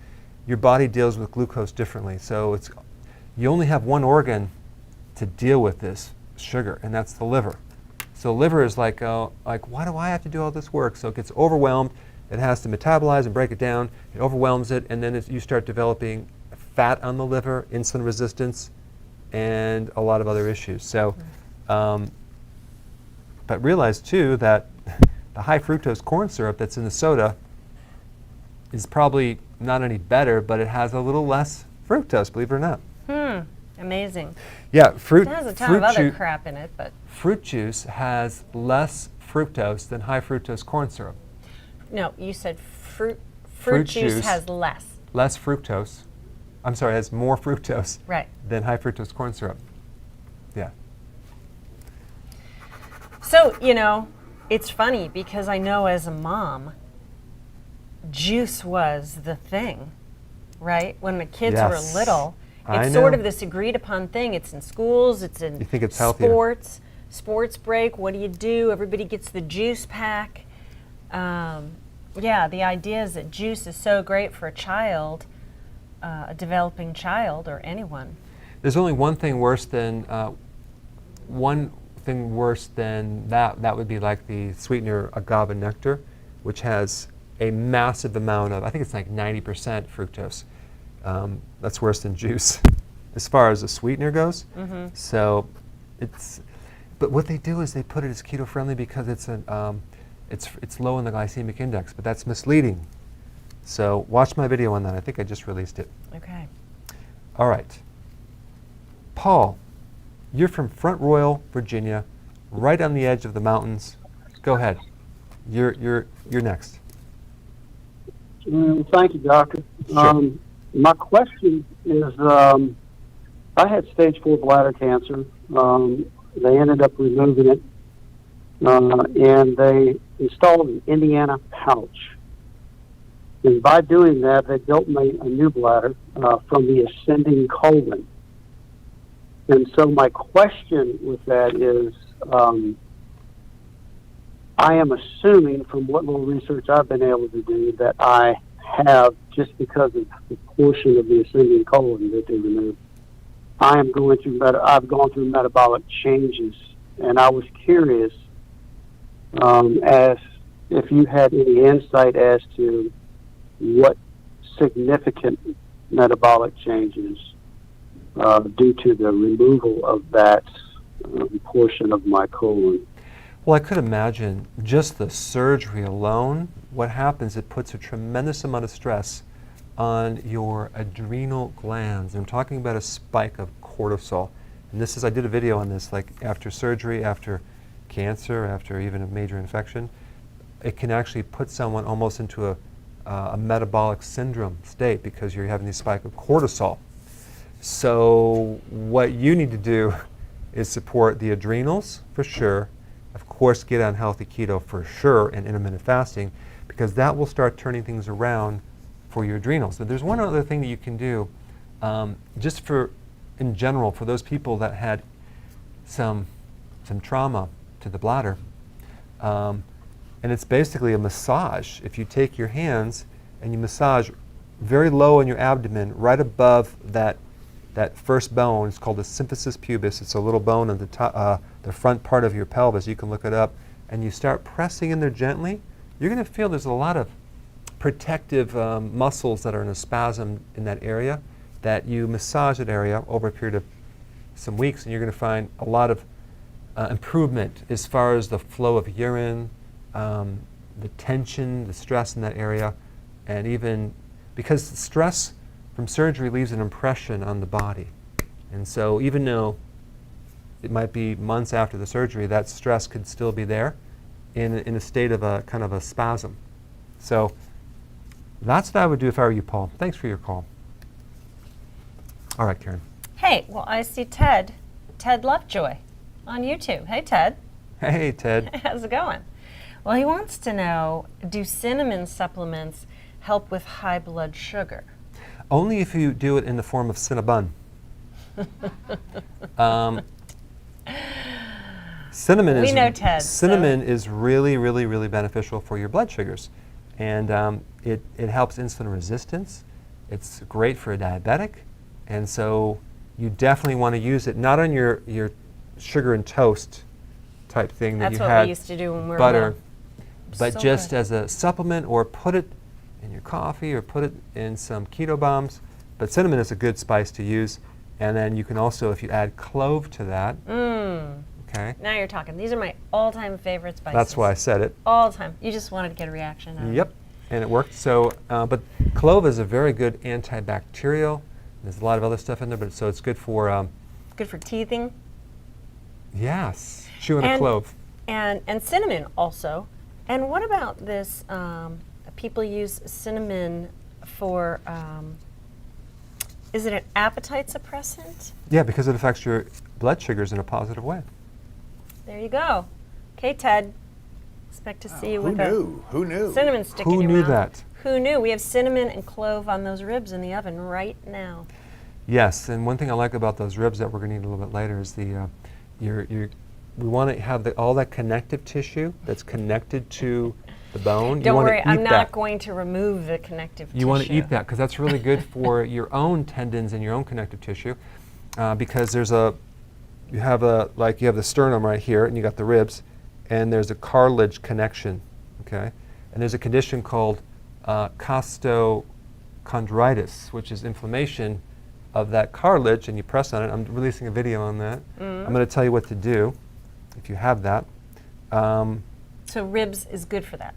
your body deals with glucose differently. So you only have one organ to deal with this sugar, and that's the liver. So liver is like, why do I have to do all this work? So it gets overwhelmed. It has to metabolize and break it down. It overwhelms it, and then you start developing fat on the liver, insulin resistance, and a lot of other issues. So, but realize too that the high fructose corn syrup that's in the soda is probably not any better, but it has a little less fructose, believe it or not. Amazing. Yeah, fruit. It has a ton fruit of other ju- crap in it, but Fruit juice has less fructose than high fructose corn syrup. no, you said fruit Fruit juice juice. has less. Less fructose. I'm sorry, has more fructose Right. than high fructose corn syrup. Yeah. So, you know, it's funny because I know as a mom, juice was the thing, right? When the kids Yes. were little, I it's sort know. of this agreed upon thing. It's in schools, it's in You think it's healthier. sports break. What do? Everybody gets the juice pack. Yeah, the idea is that juice is so great for a child, a developing child or anyone. There's only one thing worse than that. That would be like the sweetener agave nectar, which has a massive amount of, I think it's like 90% fructose. That's worse than juice as far as the sweetener goes. So but what they do is they put it as keto friendly because it's low in the glycemic index, but that's misleading. So watch my video on that. I think I just released it. Okay. All right. Paul, you're from Front Royal, Virginia, right on the edge of the mountains. Go ahead. You're next. Thank you, doctor. Sure. My question is, I had stage 4 bladder cancer. They ended up removing it, and they installed an Indiana pouch. And by doing that, they built me a new bladder from the ascending colon. And so my question with that is, I am assuming from what little research I've been able to do that I have, just because of the portion of the ascending colon that they removed, I've gone through metabolic changes, and I was curious as if you had any insight as to what significant metabolic changes due to the removal of that portion of my colon. Well, I could imagine just the surgery alone, what happens, it puts a tremendous amount of stress on your adrenal glands. And I'm talking about a spike of cortisol. And this is, I did a video on this, like after surgery, after cancer, after even a major infection, it can actually put someone almost into a metabolic syndrome state because you're having this spike of cortisol. So what you need to do is support the adrenals for sure. Of course, get on healthy keto for sure and intermittent fasting, because that will start turning things around for your adrenals. But there's one other thing that you can do, just for, in general, for those people that had some trauma to the bladder. And it's basically a massage. If you take your hands and you massage very low in your abdomen, right above that first bone, it's called the symphysis pubis. It's a little bone on the top, the front part of your pelvis. You can look it up, and you start pressing in there gently. You're going to feel there's a lot of protective muscles that are in a spasm in that area. That you massage that area over a period of some weeks, and you're going to find a lot of improvement as far as the flow of urine, the tension, the stress in that area, and even because stress from surgery leaves an impression on the body. And so even though it might be months after the surgery, that stress could still be there in a state of a kind of a spasm. So that's what I would do if I were you, Paul. Thanks for your call. All right, Karen. Hey, well, I see Ted Lovejoy on YouTube. Hey, Ted. Hey, Ted. How's it going? Well, he wants to know, do cinnamon supplements help with high blood sugar? Only if you do it in the form of Cinnabon. Cinnamon We know Ted, Cinnamon is really, really, really beneficial for your blood sugars. And it helps insulin resistance. It's great for a diabetic. And so you definitely want to use it, not on your sugar and toast type thing that That's you what had, we used to do when we were butter, little. but So just good. as a supplement, or put it in your coffee, or put it in some keto bombs. But cinnamon is a good spice to use. And then you can also, if you add clove to that, okay. Now you're talking. These are my all-time favorite spices. That's why I said it. All the time. You just wanted to get a reaction out of it. Yep, and it worked. So, but Clove is a very good antibacterial. There's a lot of other stuff in there, but so it's good for Good for teething. yes, chewing a clove. And cinnamon also. And what about this? People use cinnamon for, is it an appetite suppressant? Yeah, because it affects your blood sugars in a positive way. There you go. Okay, Ted. Expect to see you with Who knew? a cinnamon stick Who in your knew mouth. that? Who knew? We have cinnamon and clove on those ribs in the oven right now. Yes, and one thing I like about those ribs that we're going to eat a little bit later is the we want to have all that connective tissue that's connected to the bone. Don't you worry, eat I'm that. not going to remove the connective tissue. You want to eat that because that's really good for your own tendons and your own connective tissue, because there's you have the sternum right here, and you got the ribs, and there's a cartilage connection, okay, and there's a condition called costochondritis, which is inflammation of that cartilage, and you press on it. I'm releasing a video on that. I'm going to tell you what to do if you have that. So ribs is good for that.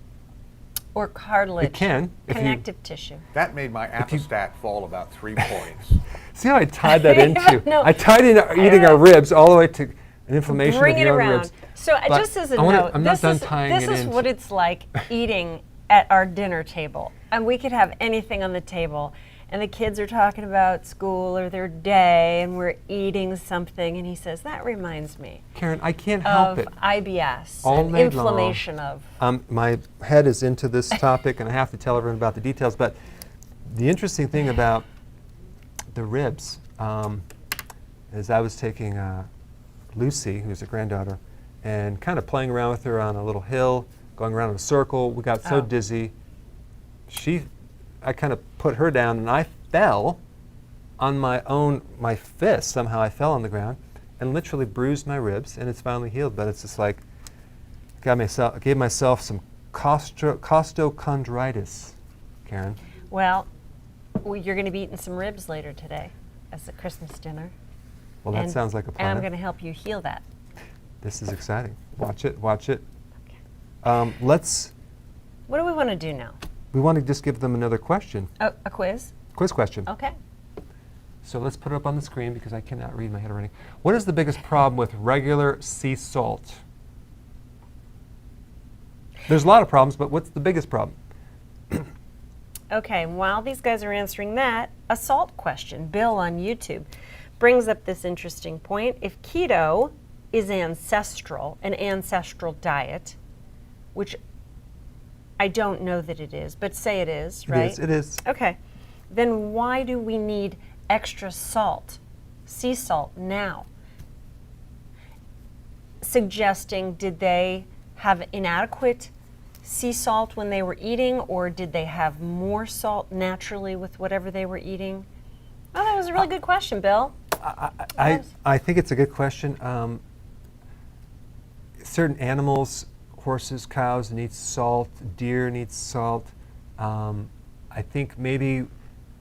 Or cartilage. It can. Connective tissue. That made my apostat fall about 3 points. See how I tied that into? No. I tied in eating our ribs all the way to an inflammation Bring of it your own around. ribs. So But just as a I wanna- note, I'm not this done is, tying this it is into- what it's like eating at our dinner table. And we could have anything on the table. And the kids are talking about school or their day, and we're eating something. And he says, that reminds me Karen, I can't help of it. IBS All and night long. inflammation of. My head is into this topic, and I have to tell everyone about the details. But the interesting thing about the ribs is I was taking Lucy, who's a granddaughter, and kind of playing around with her on a little hill, going around in a circle. We got so dizzy. I kind of put her down, and I fell on my fist. Somehow I fell on the ground and literally bruised my ribs, and it's finally healed. But it's just like, gave myself some costochondritis, Karen. Well, you're going to be eating some ribs later today as a Christmas dinner. Well, that sounds like a plan. And I'm going to help you heal that. This is exciting. Watch it, watch it. Okay. What do we want to do now? We want to just give them another question. A quiz? Quiz question. Okay. So let's put it up on the screen because I cannot read my handwriting. What is the biggest problem with regular sea salt? There's a lot of problems, but what's the biggest problem? Okay, while these guys are answering that, a salt question. Bill on YouTube brings up this interesting point. If keto is an ancestral diet, which I don't know that it is, but say it is, right? It is. Okay. Then why do we need extra salt, sea salt, now? Suggesting, did they have inadequate sea salt when they were eating, or did they have more salt naturally with whatever they were eating? Oh, that was a really good question, Bill. I think it's a good question. Certain animals, horses, cows need salt, deer needs salt. I think maybe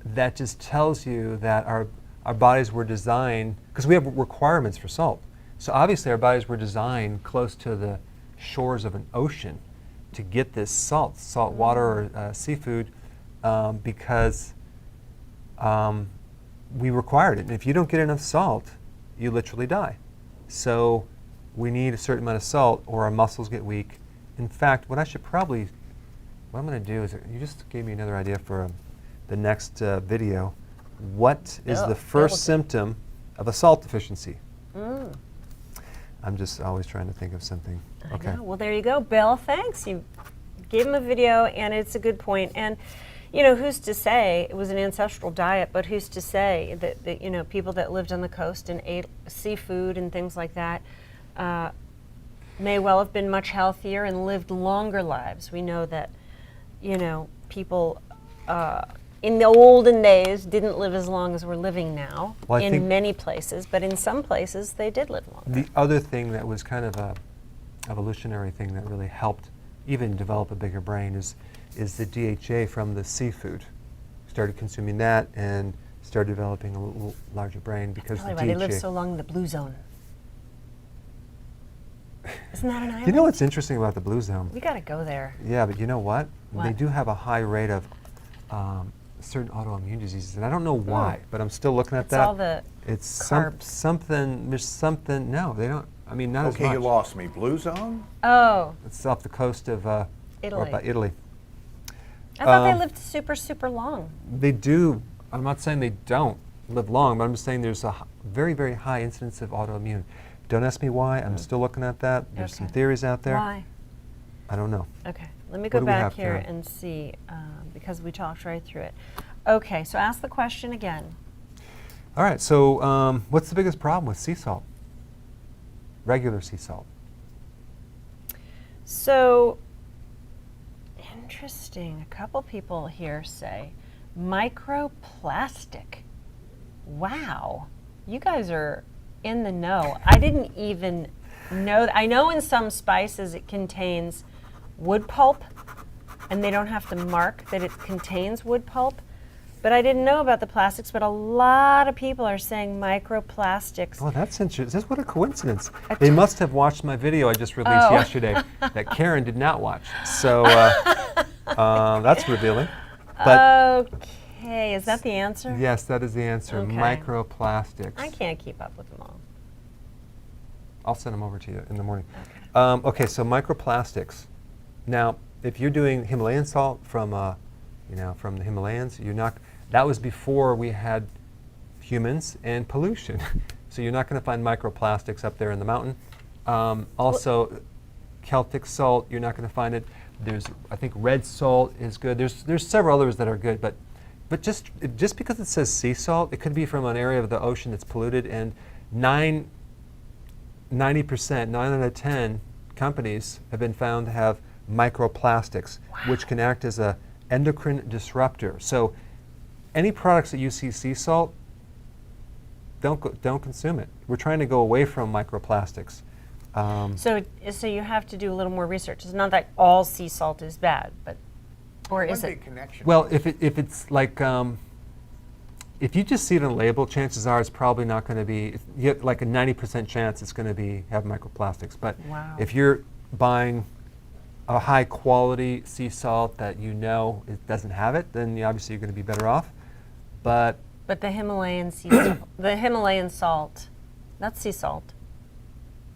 that just tells you that our bodies were designed, because we have requirements for salt. So obviously our bodies were designed close to the shores of an ocean to get this salt water or seafood, because we required it. And if you don't get enough salt, you literally die. So we need a certain amount of salt or our muscles get weak. In fact, what I'm going to do is, you just gave me another idea for the next video. What is the first symptom of a salt deficiency? I'm just always trying to think of something. Okay. I know. Well, there you go, Bill. Thanks. You gave him a video, and it's a good point. And, you know, who's to say it was an ancestral diet, but who's to say that you know, people that lived on the coast and ate seafood and things like that may well have been much healthier and lived longer lives. We know that, you know, people in the olden days didn't live as long as we're living now in many places, but in some places they did live longer. The other thing that was kind of a evolutionary thing that really helped even develop a bigger brain is the DHA from the seafood. Started consuming that and started developing a little larger brain because Probably the why DHA. they live so long in the blue zone. Isn't that an island? You know what's interesting about the blue zone? We got to go there. Yeah, but you know what? What? They do have a high rate of certain autoimmune diseases, and I don't know why, but I'm still looking at It's that. all the It's carbs. something. There's something. No, they don't. I mean, not as Okay, much. you lost me. Blue zone? Oh, It's off the coast of or Italy. by Italy. I thought they Um, lived super, super long. They do. I'm not saying they don't live long, but I'm just saying there's a very, very high incidence of autoimmune. Don't ask me why. I'm still looking at that. There's some Okay. theories out there. Why? I don't know. Okay, let me What go do we back have, here Karen? and see, because we talked right through it. Okay, so ask the question again. All right. So, what's the biggest problem with sea salt? Regular sea salt. So, interesting. A couple people here say microplastic. Wow, you guys are in the know. I didn't even know that. I know in some spices it contains wood pulp, and they don't have to mark that it contains wood pulp. But I didn't know about the plastics, but a lot of people are saying microplastics. Oh, that's interesting. What a coincidence. They must have watched my video I just released Oh. yesterday that Karen did not watch. So that's revealing. But Okay, is that the answer? yes, that is the answer. Okay. Microplastics. I can't keep up with them all. I'll send them over to you in the morning. Okay. Okay, so microplastics. Now, if you're doing Himalayan salt from, from the Himalayas, you're not. That was before we had humans and pollution, so you're not going to find microplastics up there in the mountain. Also, Celtic salt, you're not going to find it. There's, I think, red salt is good. There's several others that are good, but just because it says sea salt, it could be from an area of the ocean that's polluted, and 90%, 9 out of 10 companies have been found to have microplastics, which can act as a endocrine disruptor. So any products that you see sea salt, don't consume it. We're trying to go away from microplastics. So you have to do a little more research. It's not that all sea salt is bad, but or One is big it? connection. Well, if it's like if you just see it on a label, chances are it's probably not going to be. You have like a 90% chance it's going to have microplastics. But Wow. if you're buying a high quality sea salt that you know it doesn't have it, then obviously you're going to be better off. But But the Himalayan sea salt, the Himalayan salt, that's sea salt,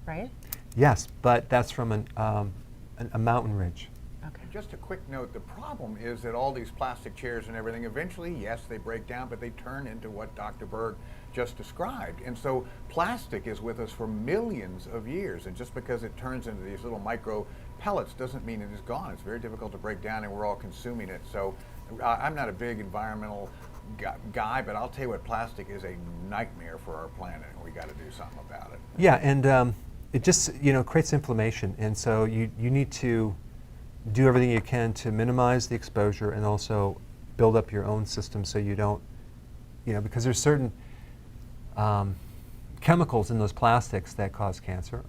right? yes, but that's from a mountain ridge. Okay. Just a quick note, the problem is that all these plastic chairs and everything, eventually, yes, they break down, but they turn into what Dr. Berg just described. And so plastic is with us for millions of years, and just because it turns into these little micro pellets doesn't mean it is gone. It's very difficult to break down, and we're all consuming it. So I'm not a big environmental guy, but I'll tell you what, plastic is a nightmare for our planet, and we got to do something about it. Yeah, and it just creates inflammation, and so you need to do everything you can to minimize the exposure and also build up your own system so you don't, because there's certain chemicals in those plastics that cause cancer,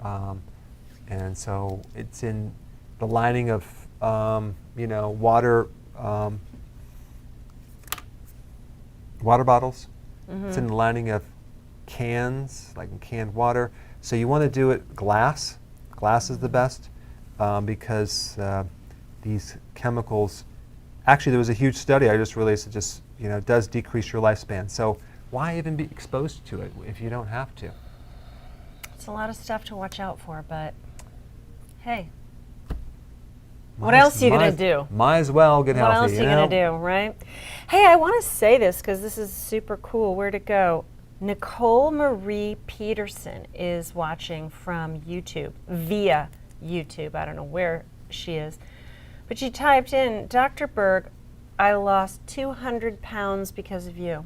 and so it's in the lining of water bottles. Mm-hmm. It's in the lining of cans, like in canned water. So you want to do it glass. Glass is the best because these chemicals. Actually, there was a huge study I just released that just does decrease your lifespan. So why even be exposed to it if you don't have to? It's a lot of stuff to watch out for, but hey, what else are you going to do? Might as well get healthy. What else are you going to do, right? Hey, I want to say this because this is super cool. Where'd it go? Nicole Marie Peterson is watching from YouTube, via YouTube. I don't know where she is. But she typed in, Dr. Berg, I lost 200 pounds because of you.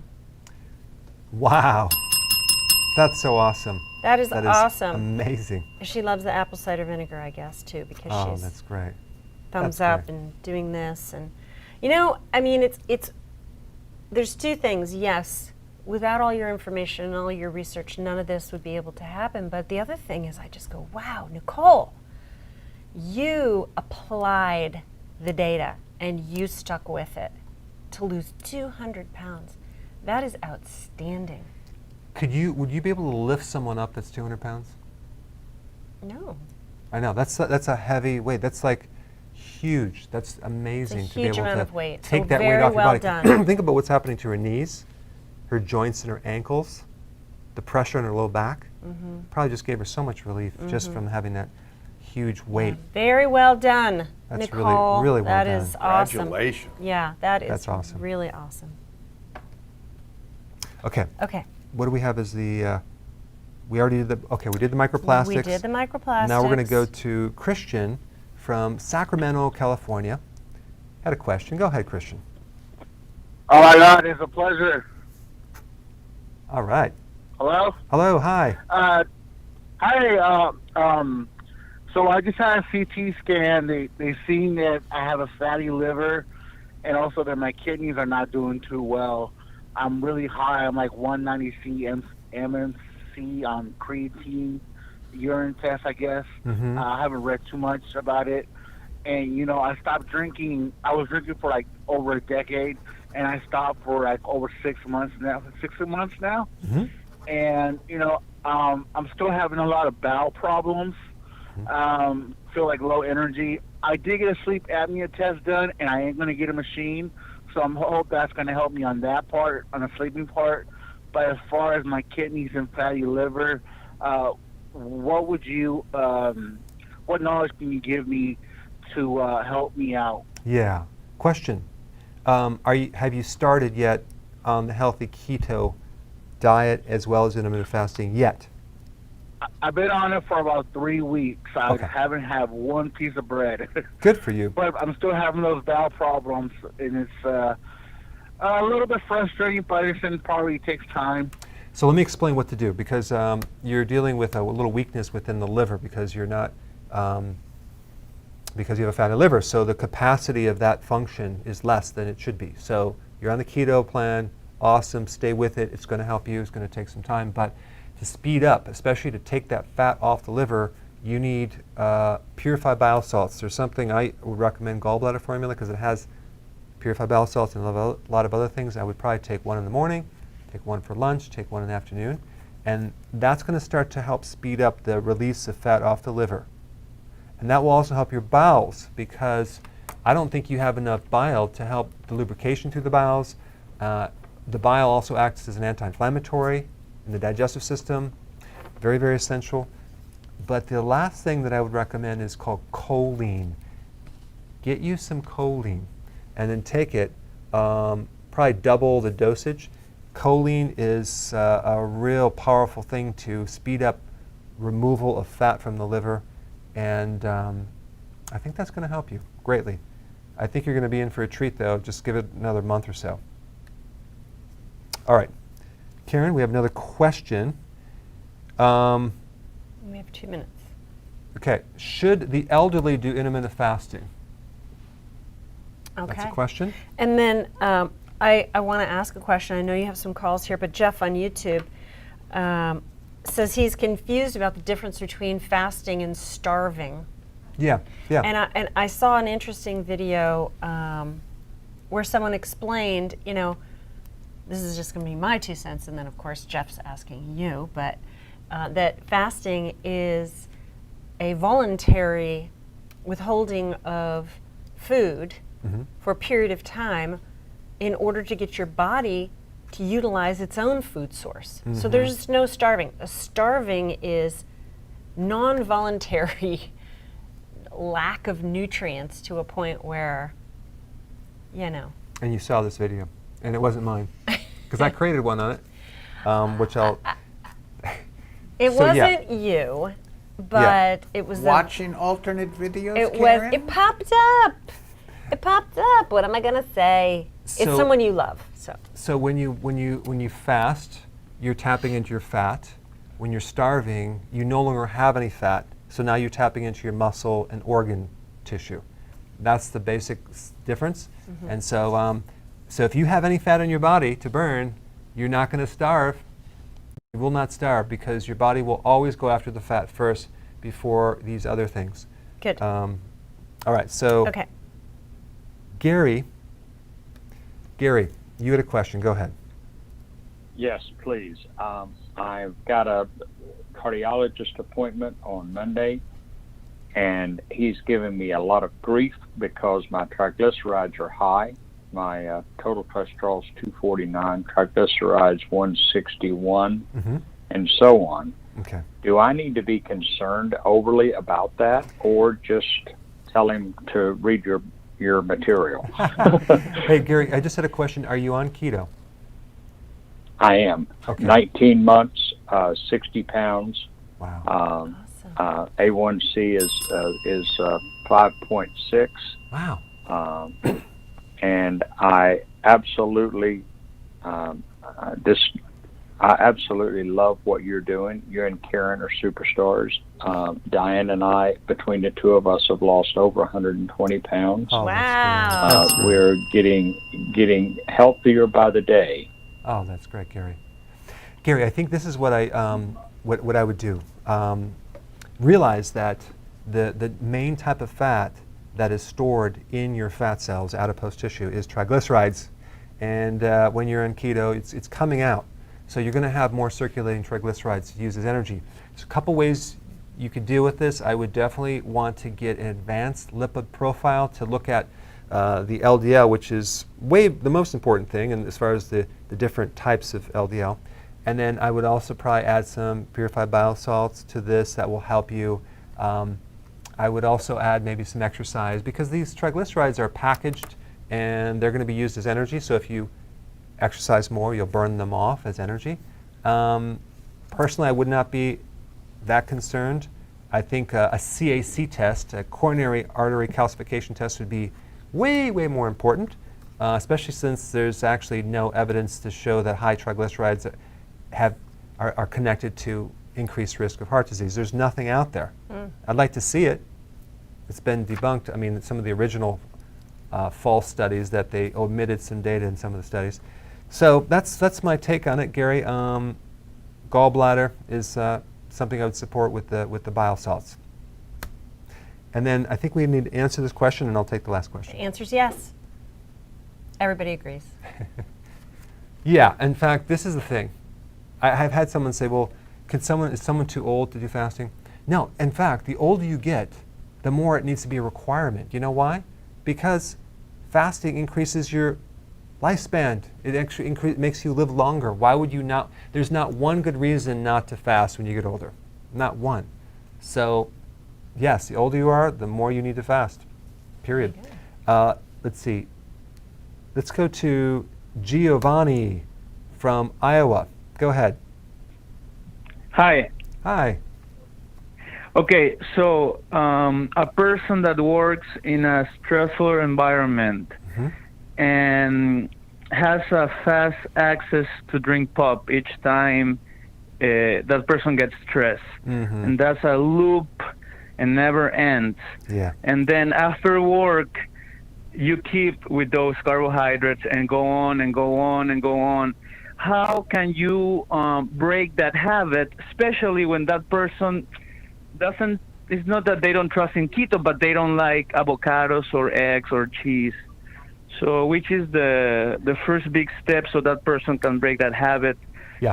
Wow. That's so awesome. That is awesome. Amazing. She loves the apple cider vinegar, I guess, too, because Oh, she's that's great. thumbs that's up great. and doing this. And, it's there's two things. Yes, without all your information and all your research, none of this would be able to happen. But the other thing is I just go, wow, Nicole, you applied the data and you stuck with it to lose 200 pounds. That is outstanding. Would you be able to lift someone up that's 200 pounds? No. I know, that's a heavy weight. That's like huge. That's amazing It's a to be huge able amount to of weight. take So that weight very off well your body. done. Think about what's happening to her knees, her joints and her ankles, the pressure on her low back. Probably just gave her so much relief just from having that huge weight. Very well done, That's Nicole. really well That done. is awesome. Congratulations. Yeah, that is That's awesome. really awesome. Okay. Okay. What do we have as the, we already did we did the microplastics. We did the microplastics. Now we're going to go to Christian from Sacramento, California. Had a question. Go ahead, Christian. Oh my God, it's a pleasure. All right. Hello? Hello, hi. Hi, so I just had a CT scan. They seen that I have a fatty liver and also that my kidneys are not doing too well. I'm really high. I'm like 190 MMC on creatine, urine test, I guess. I haven't read too much about it. And, you know, I stopped drinking. I was drinking for like over a decade, and I stopped for like over 6 months now. 6 months now. And, you know, I'm still having a lot of bowel problems. Feel like low energy. I did get a sleep apnea test done, and I ain't going to get a machine. So I'm hope that's going to help me on that part, on the sleeping part. But as far as my kidneys and fatty liver, what would you, what knowledge can you give me to help me out? Yeah. Question. Have you started yet on the healthy keto diet as well as intermittent fasting yet? I've been on it for about 3 weeks. I Okay. haven't had one piece of bread. Good for you. But I'm still having those bowel problems, and it's a little bit frustrating, but it probably takes time. So let me explain what to do, because you're dealing with a little weakness within the liver because you're not, because you have a fatty liver. So the capacity of that function is less than it should be. So you're on the keto plan, awesome, stay with it. It's going to help you. It's going to take some time, but to speed up, especially to take that fat off the liver, you need purified bile salts. There's something I would recommend, gallbladder formula, because it has purified bile salts and a lot of other things. I would probably take one in the morning, take one for lunch, take one in the afternoon, and that's going to start to help speed up the release of fat off the liver. And that will also help your bowels, because I don't think you have enough bile to help the lubrication through the bowels. The bile also acts as an anti-inflammatory in the digestive system, very, very essential. But the last thing that I would recommend is called choline. Get you some choline and then take it, probably double the dosage. Choline is a real powerful thing to speed up removal of fat from the liver, and I think that's going to help you greatly. I think you're going to be in for a treat, though. Just give it another month or so. All right. Karen, we have another question. We have 2 minutes. Okay. Should the elderly do intermittent fasting? Okay. That's a question. And then I want to ask a question. I know you have some calls here, but Jeff on YouTube says he's confused about the difference between fasting and starving. Yeah, yeah. And I saw an interesting video where someone explained, you know, this is just going to be my 2 cents, and then of course Jeff's asking you, but that fasting is a voluntary withholding of food for a period of time in order to get your body to utilize its own food source. So there's no starving. A starving is non-voluntary lack of nutrients to a point where, you know. And you saw this video, and it wasn't mine, because I created one on it, which I'll. It So, yeah. wasn't you, but it was Watching alternate videos, It Karen? was. It popped up. It popped up. What am I gonna say? It's So- someone you love. So when you fast, you're tapping into your fat. When you're starving, you no longer have any fat. So now you're tapping into your muscle and organ tissue. That's the basic difference. And so, so if you have any fat in your body to burn, you're not going to starve. You will not starve, because your body will always go after the fat first before these other things. Good. All right. So, Okay. Gary, you had a question. Go ahead. Yes, please. I've got a cardiologist appointment on Monday, and he's given me a lot of grief because my triglycerides are high. My total cholesterol is 249, triglycerides 161, and so on. Okay. Do I need to be concerned overly about that, or just tell him to read your material? Hey, Gary, I just had a question. Are you on keto? I am. Okay. 19 months, 60 pounds. Wow. A1C is 5.6. Wow. And I absolutely I absolutely love what you're doing. You and Karen are superstars. Diane and I, between the two of us, have lost over 120 pounds. Oh, wow. That's great. We're getting healthier by the day. Oh, that's great, Gary. Gary, I think this is what what I would do. Realize that the main type of fat that is stored in your fat cells, adipose tissue, is triglycerides. And when you're on keto, it's coming out. So you're going to have more circulating triglycerides to use as energy. There's a couple ways you could deal with this. I would definitely want to get an advanced lipid profile to look at the LDL, which is the most important thing, and as far as the different types of LDL. And then I would also probably add some purified bile salts to this that will help you. I would also add maybe some exercise, because these triglycerides are packaged and they're going to be used as energy. So if you exercise more, you'll burn them off as energy. Personally, I would not be that concerned. I think a CAC test, a coronary artery calcification test, would be way more important, especially since there's actually no evidence to show that high triglycerides are connected to increased risk of heart disease. There's nothing out there. I'd like to see it. It's been debunked. I mean, some of the original false studies that they omitted some data in some of the studies. So that's my take on it, Gary. Gallbladder is something I would support with the bile salts. And then I think we need to answer this question, and I'll take the last question. The answer's yes. Everybody agrees. Yeah, in fact, this is the thing. I've had someone say, well, is someone too old to do fasting? No, in fact, the older you get, the more it needs to be a requirement. You know why? Because fasting increases your lifespan. It actually makes you live longer. Why would you not? There's not one good reason not to fast when you get older. Not one. So, yes, the older you are, the more you need to fast. Period. Let's see. Let's go to Giovanni from Iowa. Go ahead. Hi. Hi. Okay, so a person that works in a stressful environment and has a fast access to drink pop each time that person gets stressed. And that's a loop and never ends. Yeah. And then after work, you keep with those carbohydrates and go on and go on and go on. How can you break that habit, especially when that person doesn't, it's not that they don't trust in keto, but they don't like avocados or eggs or cheese. So which is the first big step so that person can break that habit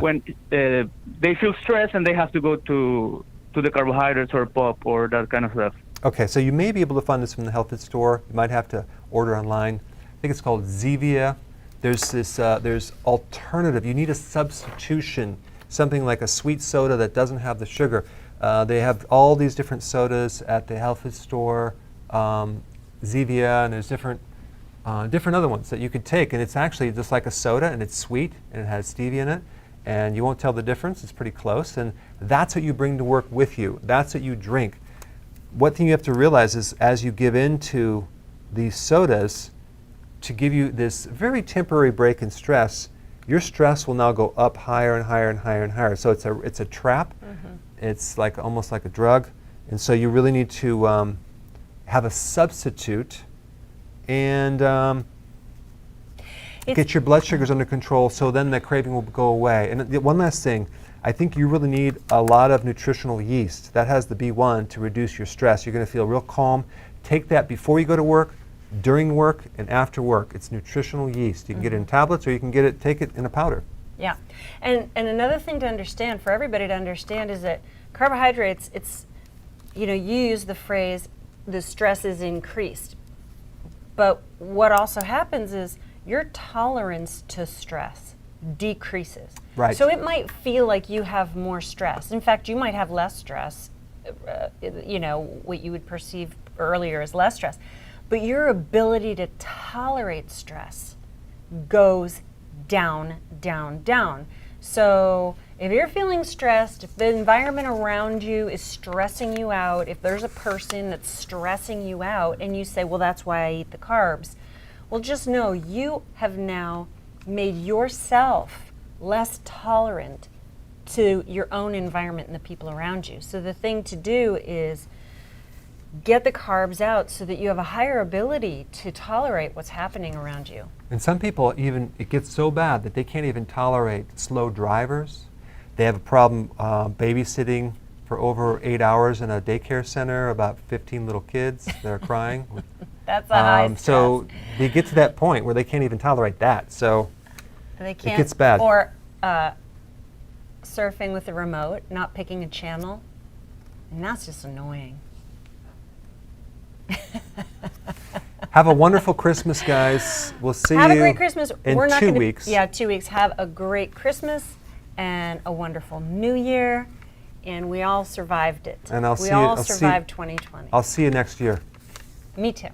when they feel stressed and they have to go to the carbohydrates or pop or that kind of stuff? Okay, so you may be able to find this from the health food store. You might have to order online. I think it's called Zevia. There's this, there's alternative. You need a substitution, something like a sweet soda that doesn't have the sugar. They have all these different sodas at the health food store, Zevia, and there's different other ones that you could take, and it's actually just like a soda, and it's sweet, and it has stevia in it, and you won't tell the difference. It's pretty close, and that's what you bring to work with you. That's what you drink. One thing you have to realize is as you give into these sodas, to give you this very temporary break in stress, your stress will now go up higher and higher and higher and higher. So it's a trap. It's like almost like a drug, and so you really need to have a substitute and get your blood sugars under control, so then the craving will go away. And one last thing, I think you really need a lot of nutritional yeast. That has the B1 to reduce your stress. You're going to feel real calm. Take that before you go to work, during work, and after work. It's nutritional yeast. You can get it in tablets, or you can take it in a powder. Yeah, and another thing to understand, for everybody to understand, is that carbohydrates, you use the phrase, the stress is increased. But what also happens is your tolerance to stress decreases. Right. So it might feel like you have more stress. In fact, you might have less stress, what you would perceive earlier as less stress. But your ability to tolerate stress goes down, down, down. So if you're feeling stressed, if the environment around you is stressing you out, if there's a person that's stressing you out and you say, well, that's why I eat the carbs, well, just know you have now made yourself less tolerant to your own environment and the people around you. So the thing to do is get the carbs out so that you have a higher ability to tolerate what's happening around you. And some people even, it gets so bad that they can't even tolerate slow drivers. They have a problem babysitting for over 8 hours in a daycare center, about 15 little kids that are crying. That's a high stress. So they get to that point where they can't even tolerate that. So they can't, it gets bad. Or surfing with the remote, not picking a channel, and that's just annoying. Have a wonderful Christmas, guys. We'll see you Have a great Christmas. in We're not 2 gonna, weeks. Yeah, 2 weeks. Have a great Christmas and a wonderful New Year. And we all survived it. And we all survived 2020. I'll see you next year. Me too.